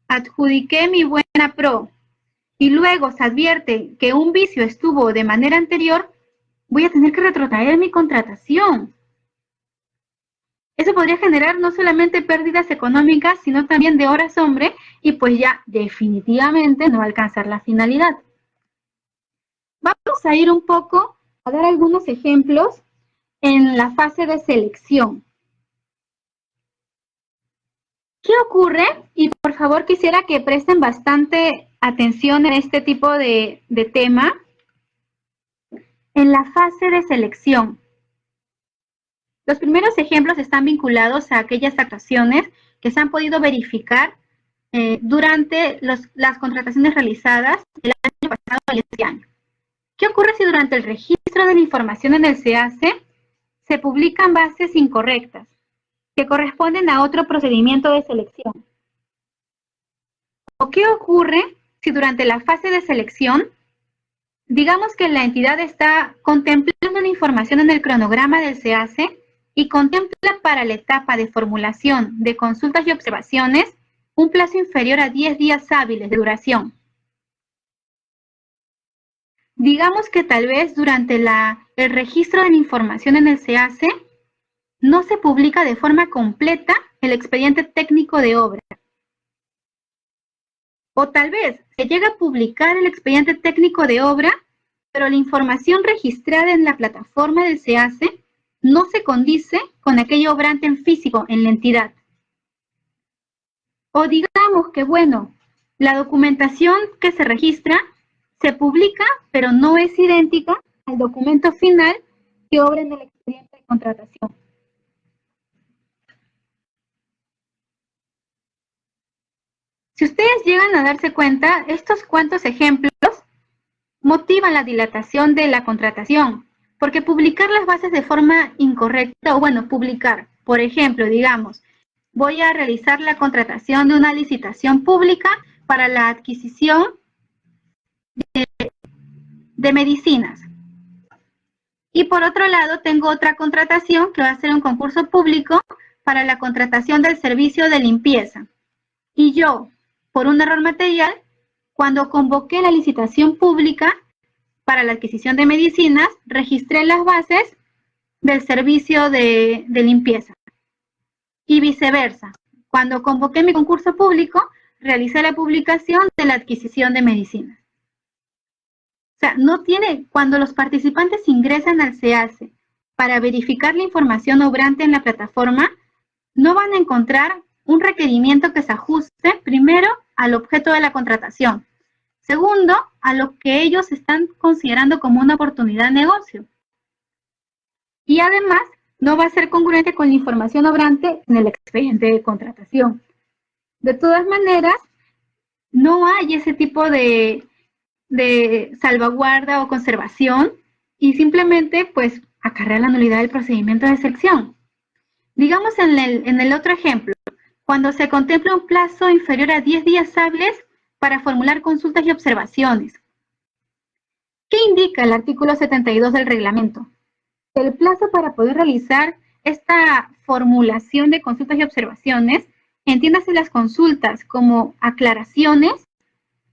adjudiqué mi buena pro y luego se advierte que un vicio estuvo de manera anterior, voy a tener que retrotraer mi contratación. Eso podría generar no solamente pérdidas económicas, sino también de horas hombre y pues ya definitivamente no alcanzar la finalidad. Vamos a ir un poco a dar algunos ejemplos en la fase de selección. ¿Qué ocurre? Y por favor quisiera que presten bastante atención en este tipo de tema. En la fase de selección, los primeros ejemplos están vinculados a aquellas actuaciones que se han podido verificar durante las contrataciones realizadas el año pasado y este año. ¿Qué ocurre si durante el registro de la información en el SEACE se publican bases incorrectas que corresponden a otro procedimiento de selección? ¿O qué ocurre si durante la fase de selección, digamos que la entidad está contemplando una información en el cronograma del SEACE y contempla para la etapa de formulación de consultas y observaciones un plazo inferior a 10 días hábiles de duración? Digamos que tal vez durante el registro de la información en el SEACE no se publica de forma completa el expediente técnico de obra. O tal vez se llega a publicar el expediente técnico de obra, pero la información registrada en la plataforma del SEACE no se condice con aquello obrante en físico en la entidad. O digamos que, bueno, la documentación que se registra se publica, pero no es idéntica al documento final que obra en el expediente de contratación. Si ustedes llegan a darse cuenta, estos cuantos ejemplos motivan la dilatación de la contratación, porque publicar las bases de forma incorrecta, o bueno, publicar, por ejemplo, digamos, voy a realizar la contratación de una licitación pública para la adquisición de medicinas. Y por otro lado, tengo otra contratación que va a ser un concurso público para la contratación del servicio de limpieza. Y yo, por un error material, cuando convoqué la licitación pública para la adquisición de medicinas, registré las bases del servicio de limpieza. Y viceversa. Cuando convoqué mi concurso público, realicé la publicación de la adquisición de medicinas. O sea, cuando los participantes ingresan al SEACE para verificar la información obrante en la plataforma, no van a encontrar un requerimiento que se ajuste, primero, al objeto de la contratación. Segundo, a lo que ellos están considerando como una oportunidad de negocio. Y además, no va a ser congruente con la información obrante en el expediente de contratación. De todas maneras, no hay ese tipo de salvaguarda o conservación y simplemente pues acarrea la nulidad del procedimiento de selección. Digamos en el otro ejemplo, cuando se contempla un plazo inferior a 10 días hábiles para formular consultas y observaciones. ¿Qué indica el artículo 72 del reglamento? El plazo para poder realizar esta formulación de consultas y observaciones, entiéndase las consultas como aclaraciones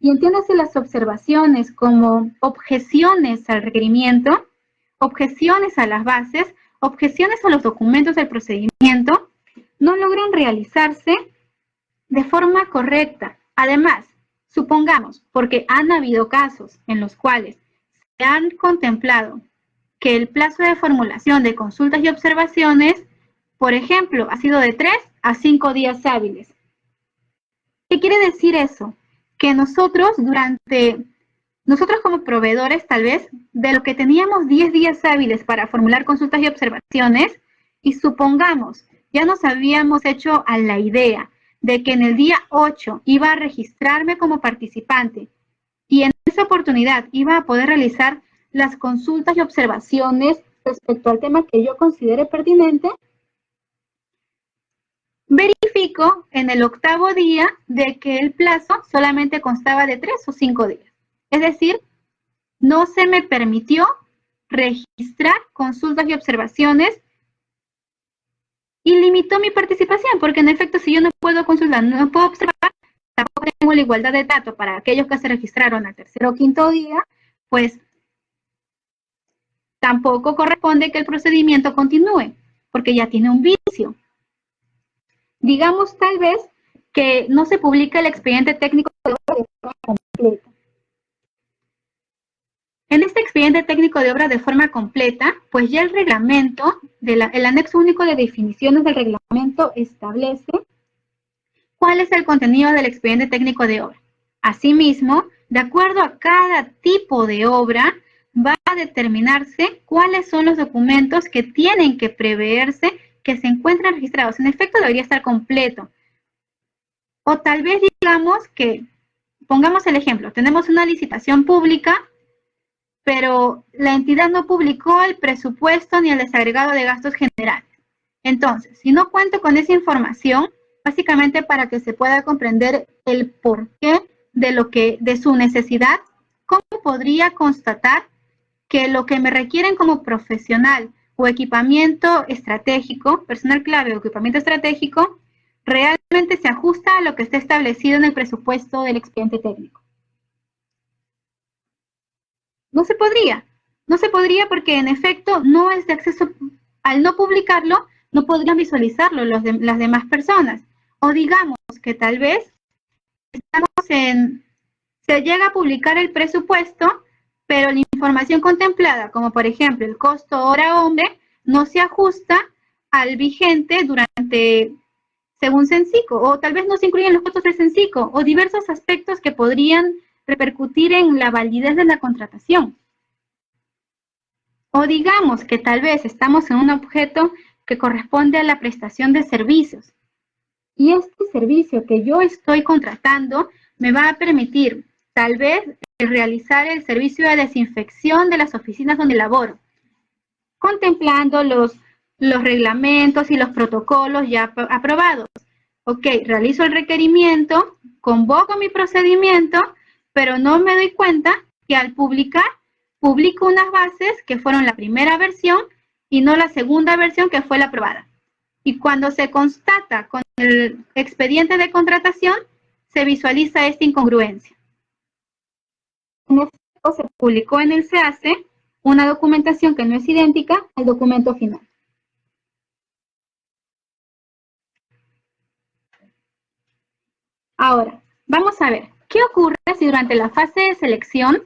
y entiéndase las observaciones como objeciones al requerimiento, objeciones a las bases, objeciones a los documentos del procedimiento, no logran realizarse de forma correcta. Además, supongamos, porque han habido casos en los cuales se han contemplado que el plazo de formulación de consultas y observaciones, por ejemplo, ha sido de 3 a 5 días hábiles. ¿Qué quiere decir eso? Que nosotros como proveedores tal vez, de lo que teníamos 10 días hábiles para formular consultas y observaciones, y supongamos, ya nos habíamos hecho a la idea de que en el día 8 iba a registrarme como participante y en esa oportunidad iba a poder realizar las consultas y observaciones respecto al tema que yo considere pertinente, verifico en el 8º día de que el plazo solamente constaba de 3 o 5 días. Es decir, no se me permitió registrar consultas y observaciones y limitó mi participación, porque en efecto, si yo no puedo consultar, no puedo observar, tampoco tengo la igualdad de datos para aquellos que se registraron al 3º o 5º día, pues tampoco corresponde que el procedimiento continúe, porque ya tiene un vicio. Digamos tal vez que no se publica el expediente técnico de obra de forma completa. En este expediente técnico de obra de forma completa, pues ya el reglamento, el anexo único de definiciones del reglamento establece cuál es el contenido del expediente técnico de obra. Asimismo, de acuerdo a cada tipo de obra, va a determinarse cuáles son los documentos que tienen que preverse que se encuentran registrados. En efecto, debería estar completo. O tal vez digamos que, pongamos el ejemplo, tenemos una licitación pública, pero la entidad no publicó el presupuesto ni el desagregado de gastos generales. Entonces, si no cuento con esa información, básicamente para que se pueda comprender el porqué de su necesidad, ¿cómo podría constatar que lo que me requieren como profesional o equipamiento estratégico, personal clave o equipamiento estratégico, realmente se ajusta a lo que está establecido en el presupuesto del expediente técnico? No se podría. No se podría porque en efecto no es de acceso, al no publicarlo, no podrían visualizarlo las demás personas. O digamos que tal vez se llega a publicar el presupuesto, pero la información contemplada, como por ejemplo el costo hora hombre, no se ajusta al vigente según Censico, o tal vez no se incluyen los costos de Censico, o diversos aspectos que podrían repercutir en la validez de la contratación. O digamos que tal vez estamos en un objeto que corresponde a la prestación de servicios. Y este servicio que yo estoy contratando me va a permitir tal vez realizar el servicio de desinfección de las oficinas donde laboro, contemplando los reglamentos y los protocolos ya aprobados. Ok, realizo el requerimiento, convoco mi procedimiento, pero no me doy cuenta que al publicar, publico unas bases que fueron la primera versión y no la segunda versión que fue la aprobada. Y cuando se constata con el expediente de contratación, se visualiza esta incongruencia. En efecto, se publicó en el SEACE una documentación que no es idéntica al documento final. Ahora, vamos a ver, ¿qué ocurre si durante la fase de selección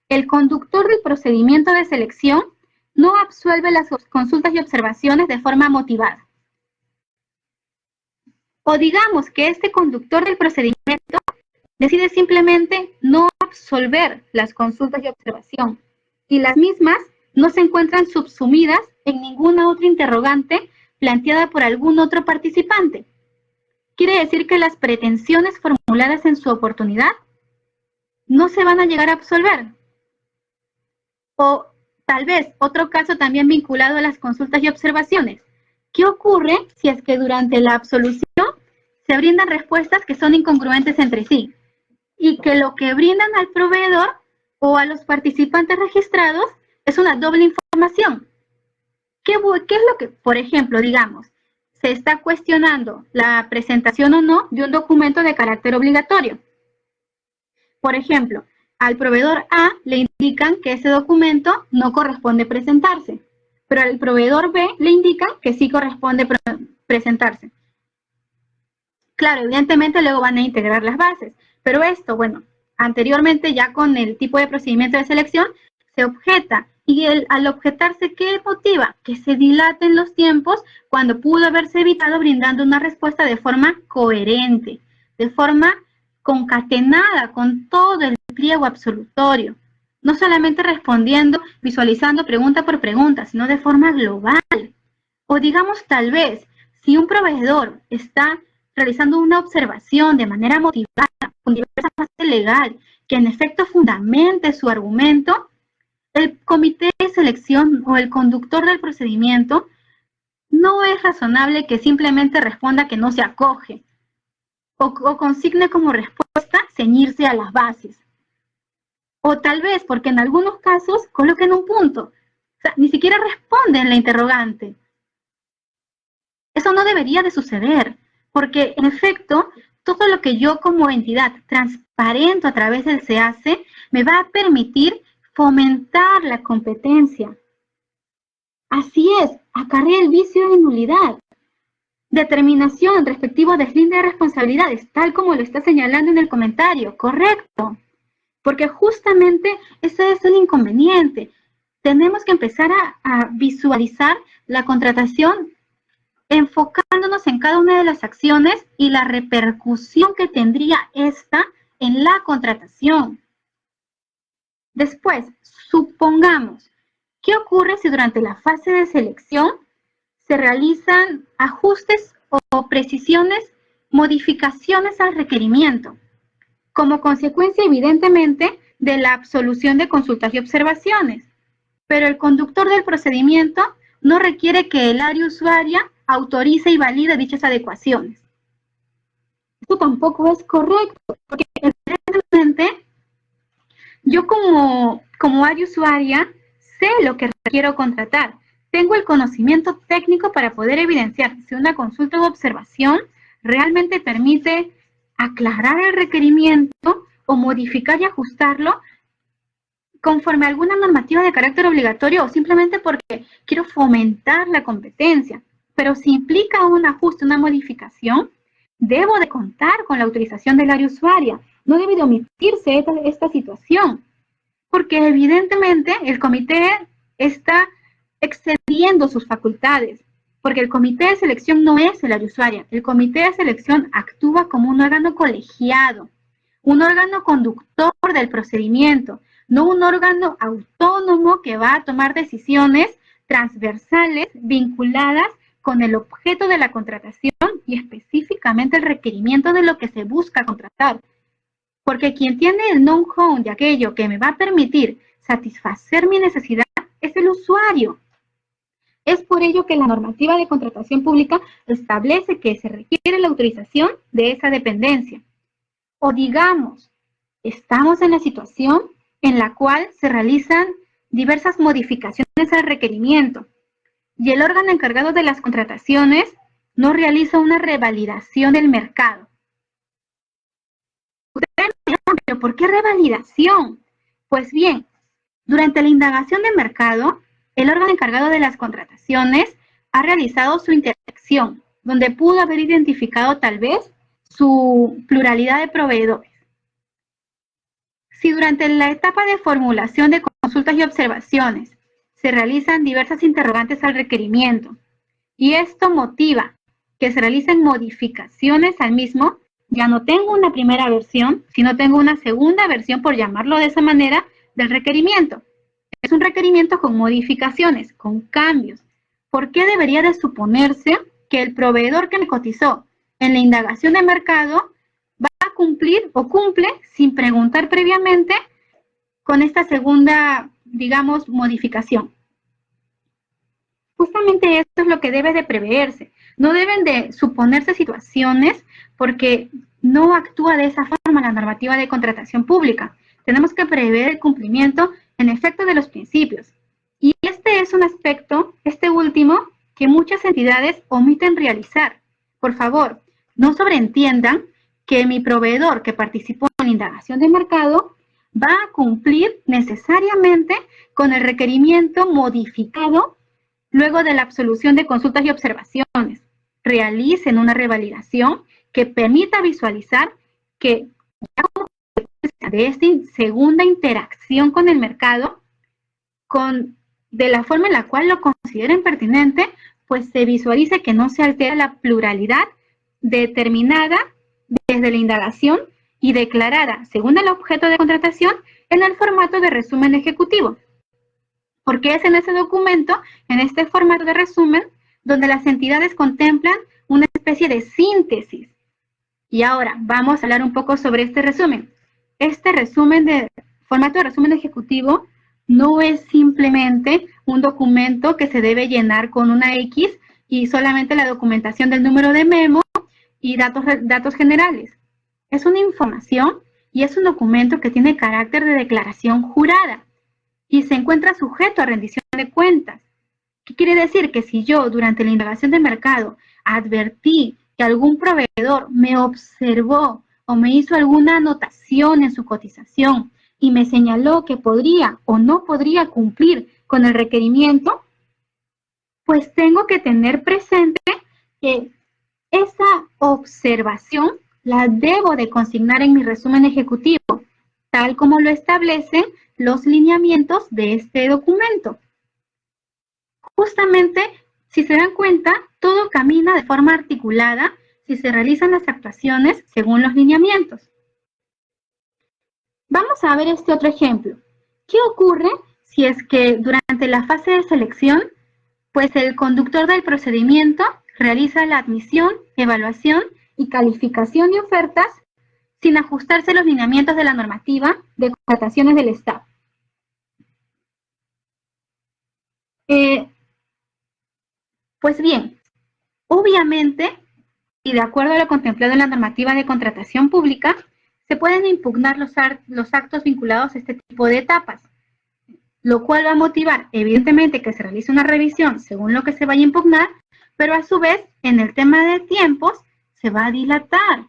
el conductor del procedimiento de selección no absuelve las consultas y observaciones de forma motivada? O digamos que este conductor del procedimiento decide simplemente no absolver las consultas y observación, y las mismas no se encuentran subsumidas en ninguna otra interrogante planteada por algún otro participante. Quiere decir que las pretensiones formuladas en su oportunidad no se van a llegar a absolver. O tal vez otro caso también vinculado a las consultas y observaciones. ¿Qué ocurre si es que durante la absolución se brindan respuestas que son incongruentes entre sí y que lo que brindan al proveedor o a los participantes registrados es una doble información? ¿Qué es lo que, por ejemplo, digamos, se está cuestionando la presentación o no de un documento de carácter obligatorio? Por ejemplo, al proveedor A le indican que ese documento no corresponde presentarse, pero al proveedor B le indican que sí corresponde presentarse. Claro, evidentemente luego van a integrar las bases, pero esto, bueno, anteriormente ya con el tipo de procedimiento de selección se objeta, y al objetarse, ¿qué motiva? Que se dilaten los tiempos cuando pudo haberse evitado brindando una respuesta de forma coherente, de forma concatenada con todo el pliego absolutorio, no solamente respondiendo, visualizando pregunta por pregunta, sino de forma global. O digamos tal vez, si un proveedor está realizando una observación de manera motivada, con diversa base legal, que en efecto fundamente su argumento, el comité de selección o el conductor del procedimiento no es razonable que simplemente responda que no se acoge o consigne como respuesta ceñirse a las bases. O tal vez porque en algunos casos coloquen un punto, o sea, ni siquiera responden la interrogante. Eso no debería de suceder, porque en efecto, todo lo que yo como entidad transparento a través del SEACE me va a permitir fomentar la competencia. Así es, acarrea el vicio de nulidad. Determinación respectivo deslinde de responsabilidades, tal como lo está señalando en el comentario, correcto. Porque justamente ese es el inconveniente. Tenemos que empezar a visualizar la contratación enfocándonos en cada una de las acciones y la repercusión que tendría esta en la contratación. Después, supongamos, ¿qué ocurre si durante la fase de selección se realizan ajustes o precisiones, modificaciones al requerimiento, como consecuencia evidentemente de la absolución de consultas y observaciones, pero el conductor del procedimiento no requiere que el área usuaria autorice y valide dichas adecuaciones? Esto tampoco es correcto, porque evidentemente yo como área usuaria sé lo que quiero contratar. Tengo el conocimiento técnico para poder evidenciar si una consulta o observación realmente permite aclarar el requerimiento o modificar y ajustarlo conforme a alguna normativa de carácter obligatorio o simplemente porque quiero fomentar la competencia. Pero si implica un ajuste, una modificación, debo de contar con la autorización del área usuaria. No debe de omitirse esta situación, porque evidentemente el comité está excediendo sus facultades, porque el comité de selección no es el área usuaria. El comité de selección actúa como un órgano colegiado, un órgano conductor del procedimiento, no un órgano autónomo que va a tomar decisiones transversales vinculadas con el objeto de la contratación y específicamente el requerimiento de lo que se busca contratar. Porque quien tiene el know-how de aquello que me va a permitir satisfacer mi necesidad es el usuario. Es por ello que la normativa de contratación pública establece que se requiere la autorización de esa dependencia. O digamos, estamos en la situación en la cual se realizan diversas modificaciones al requerimiento y el órgano encargado de las contrataciones no realiza una revalidación del mercado. Ustedes me dirán, ¿pero por qué revalidación? Pues bien, durante la indagación de mercado, el órgano encargado de las contrataciones ha realizado su interacción, donde pudo haber identificado tal vez su pluralidad de proveedores. Si durante la etapa de formulación de consultas y observaciones se realizan diversas interrogantes al requerimiento y esto motiva que se realicen modificaciones al mismo, ya no tengo una primera versión, sino tengo una segunda versión, por llamarlo de esa manera, del requerimiento. Es un requerimiento con modificaciones, con cambios. ¿Por qué debería de suponerse que el proveedor que me cotizó en la indagación de mercado va a cumplir o cumple sin preguntar previamente con esta segunda, digamos, modificación? Justamente esto es lo que debe de preverse. No deben de suponerse situaciones porque no actúa de esa forma la normativa de contratación pública. Tenemos que prever el cumplimiento en efecto de los principios. Y este es un aspecto, este último, que muchas entidades omiten realizar. Por favor, no sobreentiendan que mi proveedor que participó en la indagación de mercado va a cumplir necesariamente con el requerimiento modificado luego de la absolución de consultas y observaciones. Realicen una revalidación que permita visualizar que de esta segunda interacción con el mercado, de la forma en la cual lo consideren pertinente, pues se visualice que no se altera la pluralidad determinada desde la indagación y declarada según el objeto de contratación en el formato de resumen ejecutivo. Porque es en ese documento, en este formato de resumen, donde las entidades contemplan una especie de síntesis. Y ahora vamos a hablar un poco sobre este resumen. Este resumen de formato de resumen ejecutivo no es simplemente un documento que se debe llenar con una X y solamente la documentación del número de memo y datos generales. Es una información y es un documento que tiene carácter de declaración jurada y se encuentra sujeto a rendición de cuentas. ¿Qué quiere decir? Que si yo durante la indagación de mercado advertí que algún proveedor me observó o me hizo alguna anotación en su cotización y me señaló que podría o no podría cumplir con el requerimiento, pues tengo que tener presente que Esa observación la debo de consignar en mi resumen ejecutivo, tal como lo establecen los lineamientos de este documento. Justamente, si se dan cuenta, todo camina de forma articulada si se realizan las actuaciones según los lineamientos. Vamos a ver este otro ejemplo. ¿Qué ocurre si es que durante la fase de selección, pues el conductor del procedimiento realiza la admisión, evaluación y calificación de ofertas sin ajustarse a los lineamientos de la normativa de contrataciones del Estado? Pues bien, obviamente, y de acuerdo a lo contemplado en la normativa de contratación pública, se pueden impugnar los actos vinculados a este tipo de etapas, lo cual va a motivar, evidentemente, que se realice una revisión según lo que se vaya a impugnar, pero a su vez, en el tema de tiempos, se va a dilatar,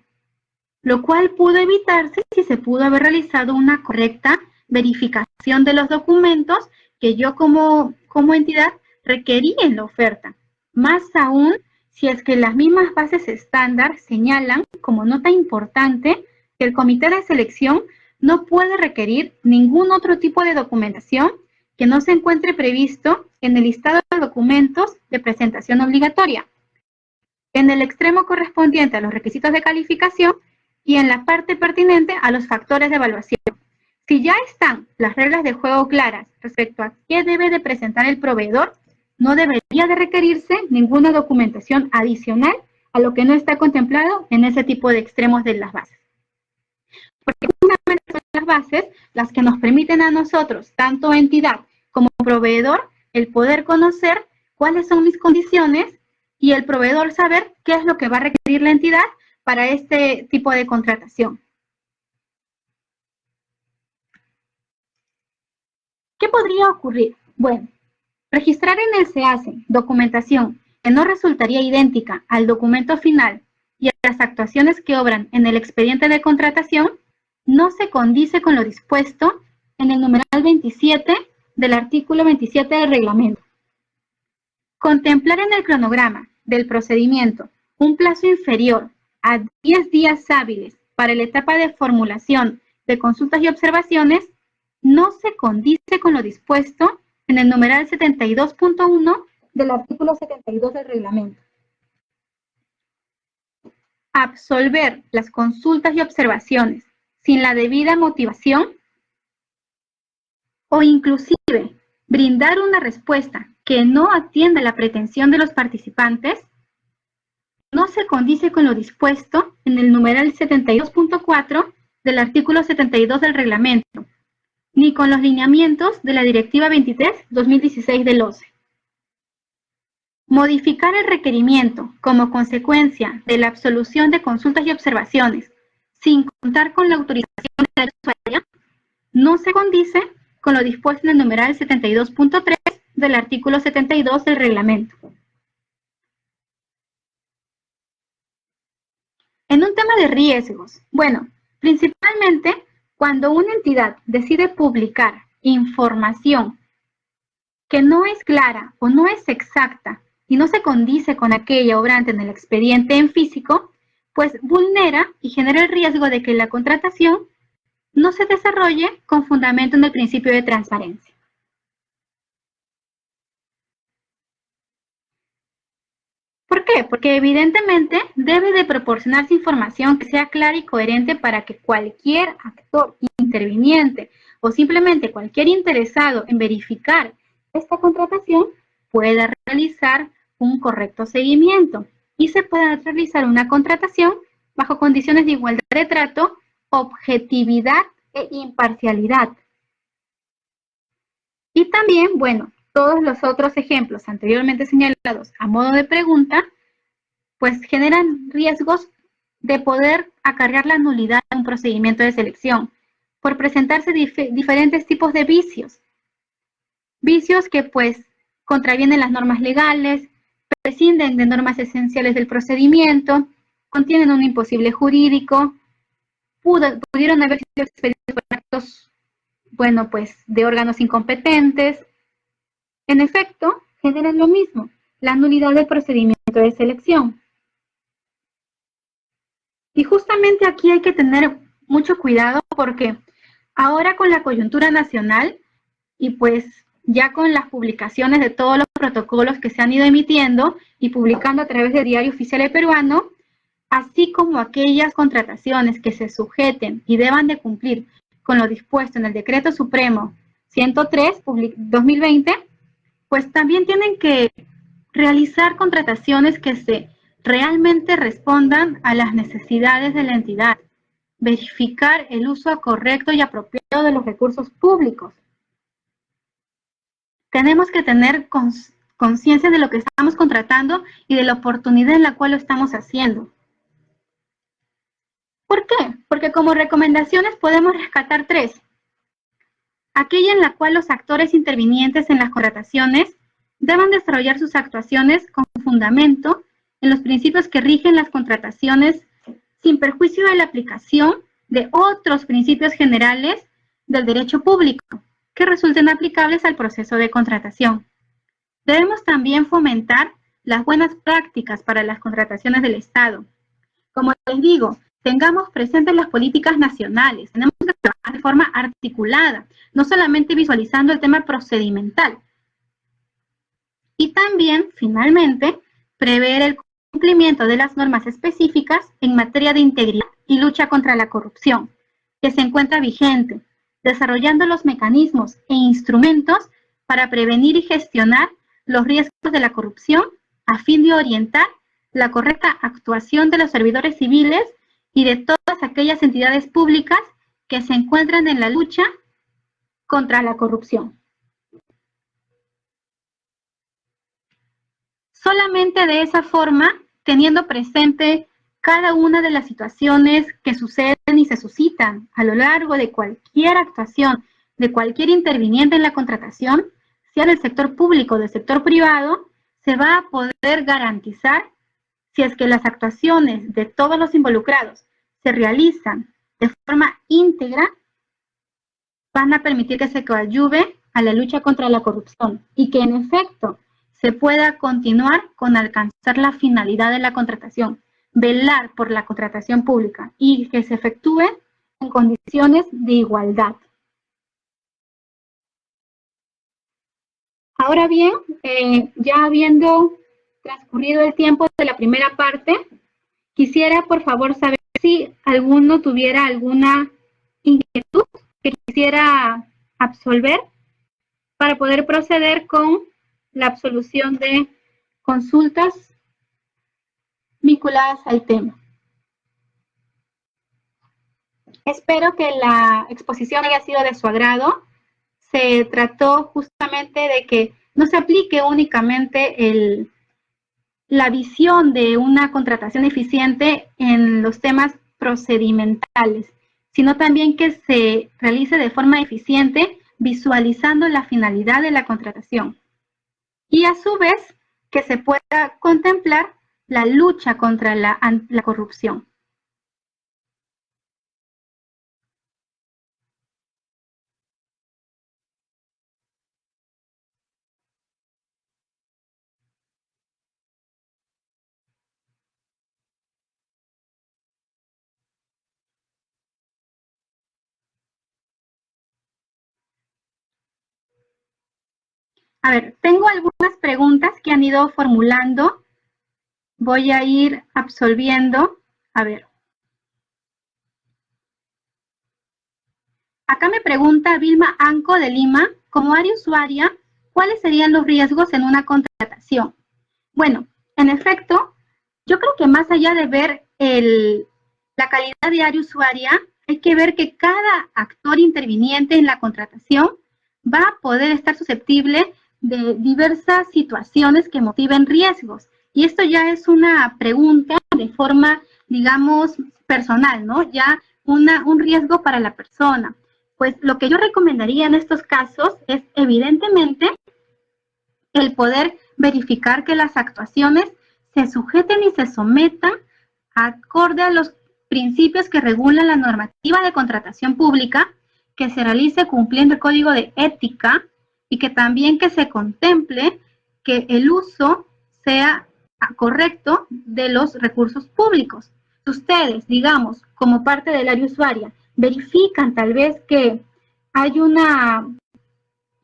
lo cual pudo evitarse si se pudo haber realizado una correcta verificación de los documentos que yo como entidad requerí en la oferta. Más aún, si es que las mismas bases estándar señalan como nota importante que el comité de selección no puede requerir ningún otro tipo de documentación que no se encuentre previsto en el listado de documentos de presentación obligatoria, en el extremo correspondiente a los requisitos de calificación y en la parte pertinente a los factores de evaluación. Si ya están las reglas de juego claras respecto a qué debe de presentar el proveedor, no debería de requerirse ninguna documentación adicional a lo que no está contemplado en ese tipo de extremos de las bases. Porque justamente son las bases las que nos permiten a nosotros, tanto entidad como proveedor, el poder conocer cuáles son mis condiciones y el proveedor saber qué es lo que va a requerir la entidad para este tipo de contratación. ¿Qué podría ocurrir? Bueno, registrar en el SEACE documentación que no resultaría idéntica al documento final y a las actuaciones que obran en el expediente de contratación no se condice con lo dispuesto en el numeral 27 del artículo 27 del reglamento. Contemplar en el cronograma del procedimiento un plazo inferior a 10 días hábiles para la etapa de formulación de consultas y observaciones no se condice con lo dispuesto en el numeral 72.1 del artículo 72 del reglamento. Absolver las consultas y observaciones sin la debida motivación o inclusive brindar una respuesta que no atienda la pretensión de los participantes no se condice con lo dispuesto en el numeral 72.4 del artículo 72 del reglamento, ni con los lineamientos de la Directiva 23/2016 del OCE. Modificar el requerimiento como consecuencia de la absolución de consultas y observaciones sin contar con la autorización del usuario no se condice con lo dispuesto en el numeral 72.3 del artículo 72 del reglamento. En un tema de riesgos, bueno, principalmente cuando una entidad decide publicar información que no es clara o no es exacta y no se condice con aquella obrante en el expediente en físico, pues vulnera y genera el riesgo de que la contratación no se desarrolle con fundamento en el principio de transparencia. ¿Por qué? Porque evidentemente debe de proporcionarse información que sea clara y coherente para que cualquier actor interviniente o simplemente cualquier interesado en verificar esta contratación pueda realizar un correcto seguimiento y se pueda realizar una contratación bajo condiciones de igualdad de trato, objetividad e imparcialidad. Y también, bueno, todos los otros ejemplos anteriormente señalados a modo de pregunta, pues generan riesgos de poder acarrear la nulidad de un procedimiento de selección por presentarse diferentes tipos de vicios. Vicios que pues contravienen las normas legales, prescinden de normas esenciales del procedimiento, contienen un imposible jurídico, pudieron haber sido expedidos por actos, bueno, pues de órganos incompetentes. En efecto, generan lo mismo, la nulidad del procedimiento de selección. Y justamente aquí hay que tener mucho cuidado porque ahora con la coyuntura nacional y pues ya con las publicaciones de todos los protocolos que se han ido emitiendo y publicando a través del Diario Oficial Peruano, así como aquellas contrataciones que se sujeten y deban de cumplir con lo dispuesto en el Decreto Supremo 103, 2020, pues también tienen que realizar contrataciones que realmente respondan a las necesidades de la entidad, verificar el uso correcto y apropiado de los recursos públicos. Tenemos que tener conciencia de lo que estamos contratando y de la oportunidad en la cual lo estamos haciendo. ¿Por qué? Porque como recomendaciones podemos rescatar 3. Aquella en la cual los actores intervinientes en las contrataciones deben desarrollar sus actuaciones con fundamento en los principios que rigen las contrataciones sin perjuicio de la aplicación de otros principios generales del derecho público que resulten aplicables al proceso de contratación. Debemos también fomentar las buenas prácticas para las contrataciones del Estado. Como les digo, tengamos presentes las políticas nacionales, tenemos que trabajar de forma articulada, no solamente visualizando el tema procedimental. Y también, finalmente, prever el cumplimiento de las normas específicas en materia de integridad y lucha contra la corrupción, que se encuentra vigente, desarrollando los mecanismos e instrumentos para prevenir y gestionar los riesgos de la corrupción a fin de orientar la correcta actuación de los servidores civiles y de todas aquellas entidades públicas que se encuentran en la lucha contra la corrupción. Solamente de esa forma, teniendo presente cada una de las situaciones que suceden y se suscitan a lo largo de cualquier actuación, de cualquier interviniente en la contratación, sea del sector público o del sector privado, se va a poder garantizar, si es que las actuaciones de todos los involucrados se realizan de forma íntegra, van a permitir que se coadyuve a la lucha contra la corrupción y que en efecto se pueda continuar con alcanzar la finalidad de la contratación, velar por la contratación pública y que se efectúe en condiciones de igualdad. Ahora bien, ya habiendo transcurrido el tiempo de la primera parte, quisiera por favor saber si alguno tuviera alguna inquietud que quisiera absolver para poder proceder con la absolución de consultas vinculadas al tema. Espero que la exposición haya sido de su agrado. Se trató justamente de que no se aplique únicamente la visión de una contratación eficiente en los temas procedimentales, sino también que se realice de forma eficiente visualizando la finalidad de la contratación. Y a su vez que se pueda contemplar la lucha contra la corrupción. A ver, tengo algunas preguntas que han ido formulando. Voy a ir absolviendo. A ver. Acá me pregunta Vilma Anco de Lima, como área usuaria, ¿cuáles serían los riesgos en una contratación? Bueno, en efecto, yo creo que más allá de ver la calidad de área usuaria, hay que ver que cada actor interviniente en la contratación va a poder estar susceptible de diversas situaciones que motiven riesgos. Y esto ya es una pregunta de forma, digamos, personal, ¿no? Ya un riesgo para la persona. Pues lo que yo recomendaría en estos casos es, evidentemente, el poder verificar que las actuaciones se sujeten y se sometan acorde a los principios que regulan la normativa de contratación pública, que se realice cumpliendo el código de ética y que también que se contemple que el uso sea correcto de los recursos públicos. ustedes, digamos, como parte del área usuaria, verifican tal vez que hay una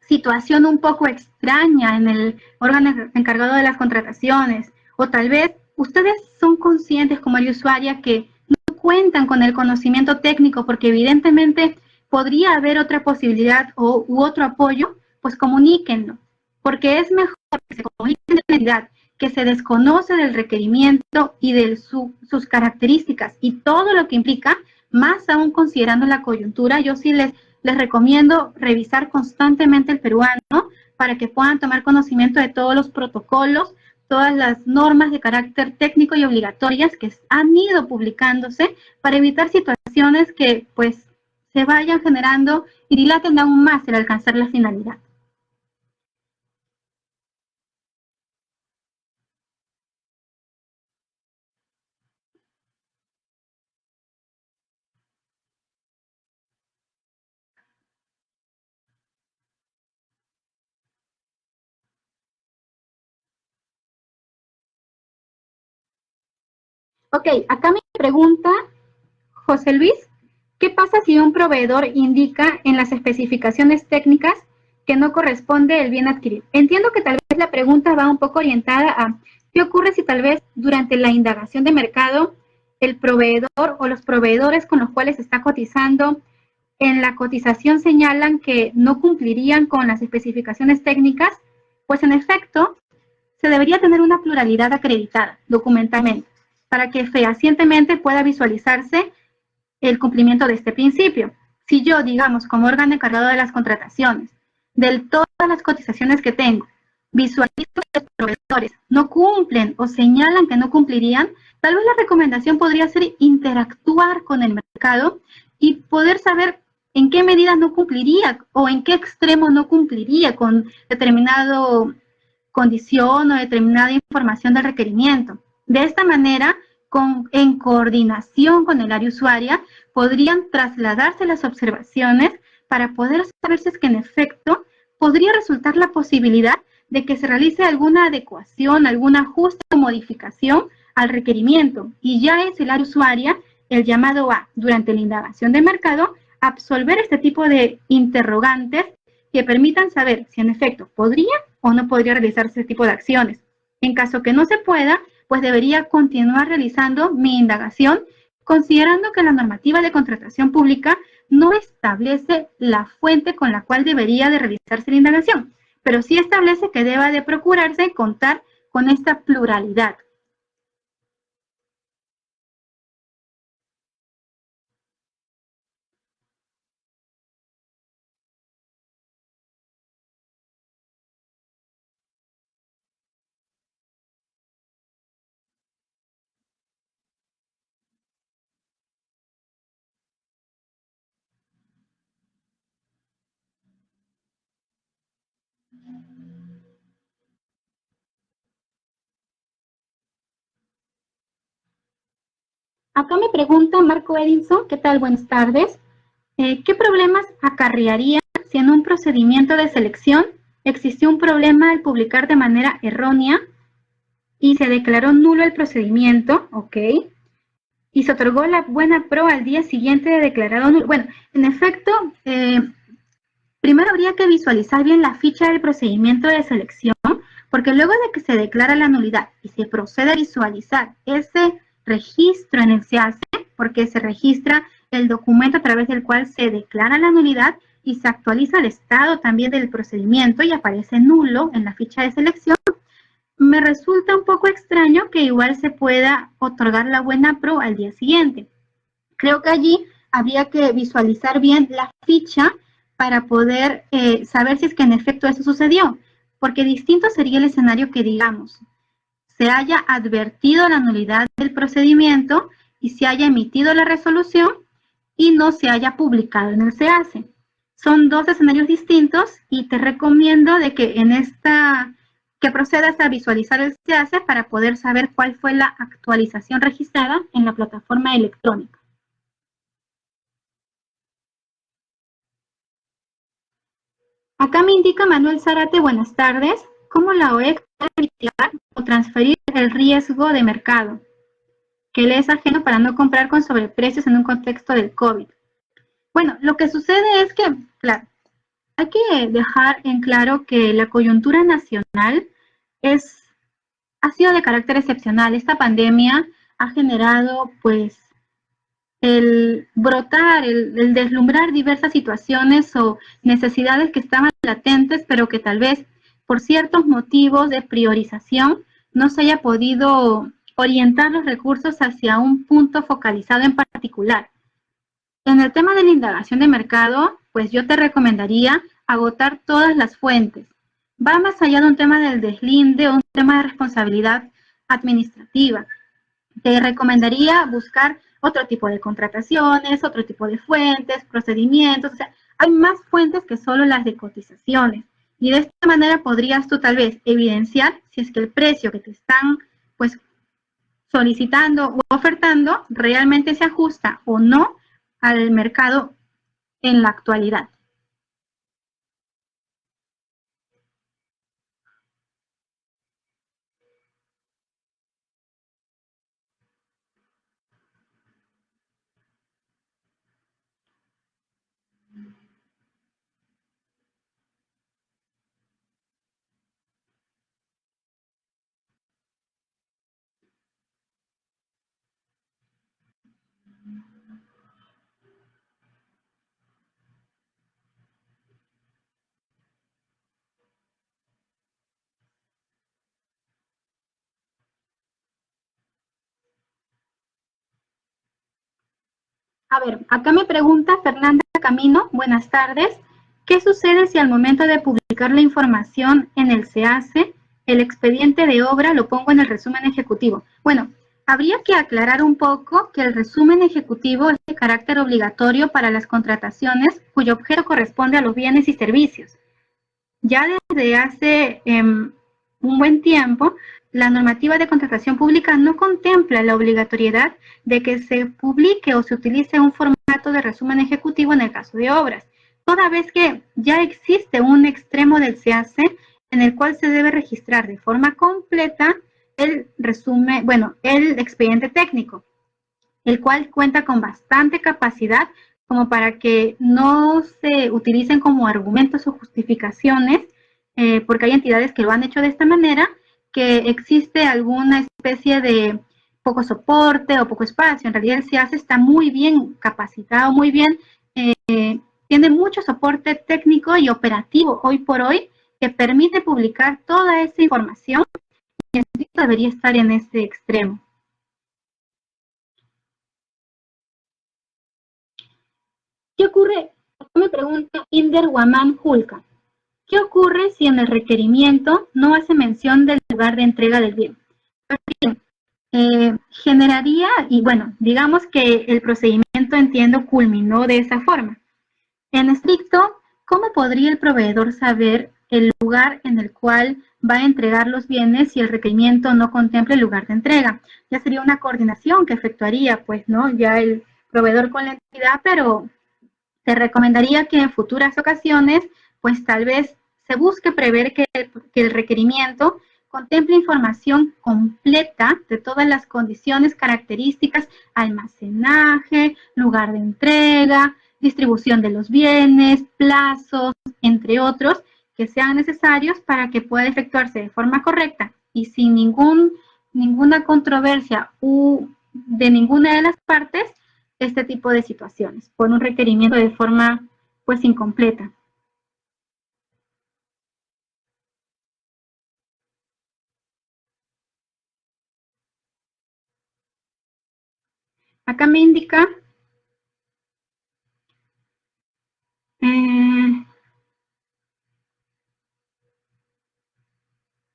situación un poco extraña en el órgano encargado de las contrataciones, o tal vez ustedes son conscientes como área usuaria que no cuentan con el conocimiento técnico porque evidentemente podría haber otra posibilidad u otro apoyo, pues comuníquenlo, porque es mejor que se comuniquen de la entidad que se desconoce del requerimiento y de sus características y todo lo que implica, más aún considerando la coyuntura. Yo sí les recomiendo revisar constantemente el peruano para que puedan tomar conocimiento de todos los protocolos, todas las normas de carácter técnico y obligatorias que han ido publicándose para evitar situaciones que pues se vayan generando y dilaten aún más el alcanzar la finalidad. Ok, acá me pregunta José Luis, ¿qué pasa si un proveedor indica en las especificaciones técnicas que no corresponde el bien adquirido? Entiendo que tal vez la pregunta va un poco orientada a qué ocurre si tal vez durante la indagación de mercado el proveedor o los proveedores con los cuales está cotizando en la cotización señalan que no cumplirían con las especificaciones técnicas. Pues en efecto se debería tener una pluralidad acreditada documentalmente para que fehacientemente pueda visualizarse el cumplimiento de este principio. Si yo, digamos, como órgano encargado de las contrataciones, de todas las cotizaciones que tengo, visualizo que los proveedores no cumplen o señalan que no cumplirían, tal vez la recomendación podría ser interactuar con el mercado y poder saber en qué medida no cumpliría o en qué extremo no cumpliría con determinado condición o determinada información del requerimiento. De esta manera, en coordinación con el área usuaria, podrían trasladarse las observaciones para poder saber si es que en efecto podría resultar la posibilidad de que se realice alguna adecuación, algún ajuste o modificación al requerimiento. Y ya es el área usuaria el llamado a, durante la indagación de mercado, absolver este tipo de interrogantes que permitan saber si en efecto podría o no podría realizarse este tipo de acciones. En caso que no se pueda, pues debería continuar realizando mi indagación, considerando que la normativa de contratación pública no establece la fuente con la cual debería de realizarse la indagación, pero sí establece que deba de procurarse contar con esta pluralidad. Acá me pregunta Marco Edinson, ¿qué tal? Buenas tardes. ¿Qué problemas acarrearía si en un procedimiento de selección existió un problema al publicar de manera errónea y se declaró nulo el procedimiento? Ok. Y se otorgó la buena pro al día siguiente de declarado nulo. Bueno, en efecto, primero habría que visualizar bien la ficha del procedimiento de selección, porque luego de que se declara la nulidad y se procede a visualizar ese registro en el SEACE, porque se registra el documento a través del cual se declara la nulidad y se actualiza el estado también del procedimiento y aparece nulo en la ficha de selección, me resulta un poco extraño que igual se pueda otorgar la buena pro al día siguiente. Creo que allí habría que visualizar bien la ficha para poder saber si es que en efecto eso sucedió, porque distinto sería el escenario que, digamos, se haya advertido la nulidad del procedimiento y se haya emitido la resolución y no se haya publicado en el SEACE. Son dos escenarios distintos y te recomiendo de que que procedas a visualizar el SEACE para poder saber cuál fue la actualización registrada en la plataforma electrónica. Acá me indica Manuel Zárate, buenas tardes, cómo la OEC puede mitigar o transferir el riesgo de mercado. que le es ajeno para no comprar con sobreprecios en un contexto del COVID. Bueno, lo que sucede es que, claro, hay que dejar en claro que la coyuntura nacional ha sido de carácter excepcional. Esta pandemia ha generado, pues, el brotar, el deslumbrar diversas situaciones o necesidades que estaban latentes, pero que tal vez por ciertos motivos de priorización no se haya podido orientar los recursos hacia un punto focalizado en particular. En el tema de la indagación de mercado, pues yo te recomendaría agotar todas las fuentes. Va más allá de un tema del deslinde o un tema de responsabilidad administrativa. Te recomendaría buscar otro tipo de contrataciones, otro tipo de fuentes, procedimientos, o sea, hay más fuentes que solo las de cotizaciones. Y de esta manera podrías tú tal vez evidenciar si es que el precio que te están pues solicitando o ofertando realmente se ajusta o no al mercado en la actualidad. A ver, acá me pregunta Fernanda Camino, buenas tardes. ¿Qué sucede si al momento de publicar la información en el SEACE, el expediente de obra lo pongo en el resumen ejecutivo? Bueno, habría que aclarar un poco que el resumen ejecutivo es de carácter obligatorio para las contrataciones cuyo objeto corresponde a los bienes y servicios. Ya desde hace un buen tiempo, la normativa de contratación pública no contempla la obligatoriedad de que se publique o se utilice un formato de resumen ejecutivo en el caso de obras, toda vez que ya existe un extremo del SEACE en el cual se debe registrar de forma completa el resumen, bueno, el expediente técnico, el cual cuenta con bastante capacidad como para que no se utilicen como argumentos o justificaciones, porque hay entidades que lo han hecho de esta manera, que existe alguna especie de poco soporte o poco espacio. En realidad el CIAS está muy bien capacitado, muy bien, tiene mucho soporte técnico y operativo hoy por hoy que permite publicar toda esa información y debería estar en ese extremo. ¿Qué ocurre? Me pregunta Inder Waman Julka. ¿Qué ocurre si en el requerimiento no hace mención del lugar de entrega del bien? Pues bien, generaría, y bueno, digamos que el procedimiento, entiendo, culminó de esa forma. En estricto, ¿cómo podría el proveedor saber el lugar en el cual va a entregar los bienes si el requerimiento no contempla el lugar de entrega? Ya sería una coordinación que efectuaría, pues, ¿no? Ya el proveedor con la entidad, pero te recomendaría que en futuras ocasiones, pues tal vez se busque prever que el requerimiento contemple información completa de todas las condiciones, características, almacenaje, lugar de entrega, distribución de los bienes, plazos, entre otros, que sean necesarios para que pueda efectuarse de forma correcta y sin ninguna controversia de ninguna de las partes, este tipo de situaciones, por un requerimiento de forma pues incompleta. Acá me indica,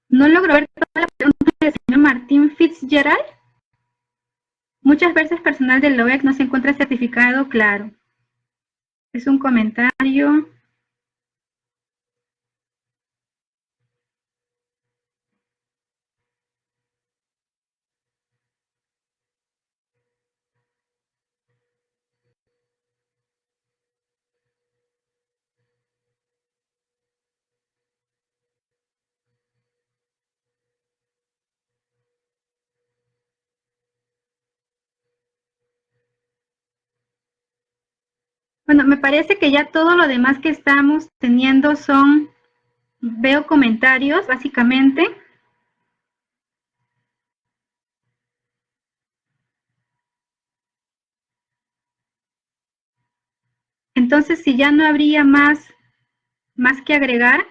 no logro ver toda la pregunta del señor Martín Fitzgerald. Muchas veces personal del LOEC no se encuentra certificado, claro. Es un comentario. Bueno, me parece que ya todo lo demás que estamos teniendo veo comentarios, básicamente. Entonces, si ya no habría más que agregar,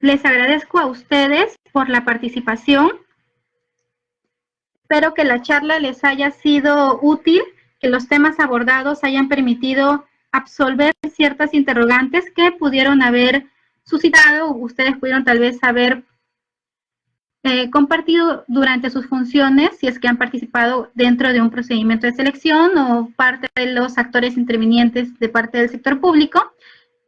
les agradezco a ustedes por la participación. Espero que la charla les haya sido útil, que los temas abordados hayan permitido absolver ciertas interrogantes que pudieron haber suscitado, ustedes pudieron tal vez haber compartido durante sus funciones, si es que han participado dentro de un procedimiento de selección o parte de los actores intervinientes de parte del sector público,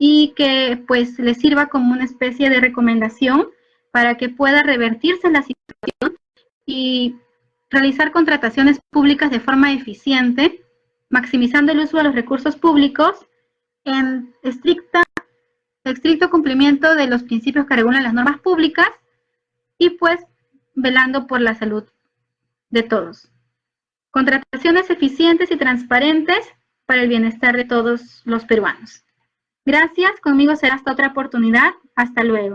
y que pues les sirva como una especie de recomendación para que pueda revertirse la situación y realizar contrataciones públicas de forma eficiente, maximizando el uso de los recursos públicos en estricto cumplimiento de los principios que regulan las normas públicas y pues velando por la salud de todos. Contrataciones eficientes y transparentes para el bienestar de todos los peruanos. Gracias, conmigo será hasta otra oportunidad. Hasta luego.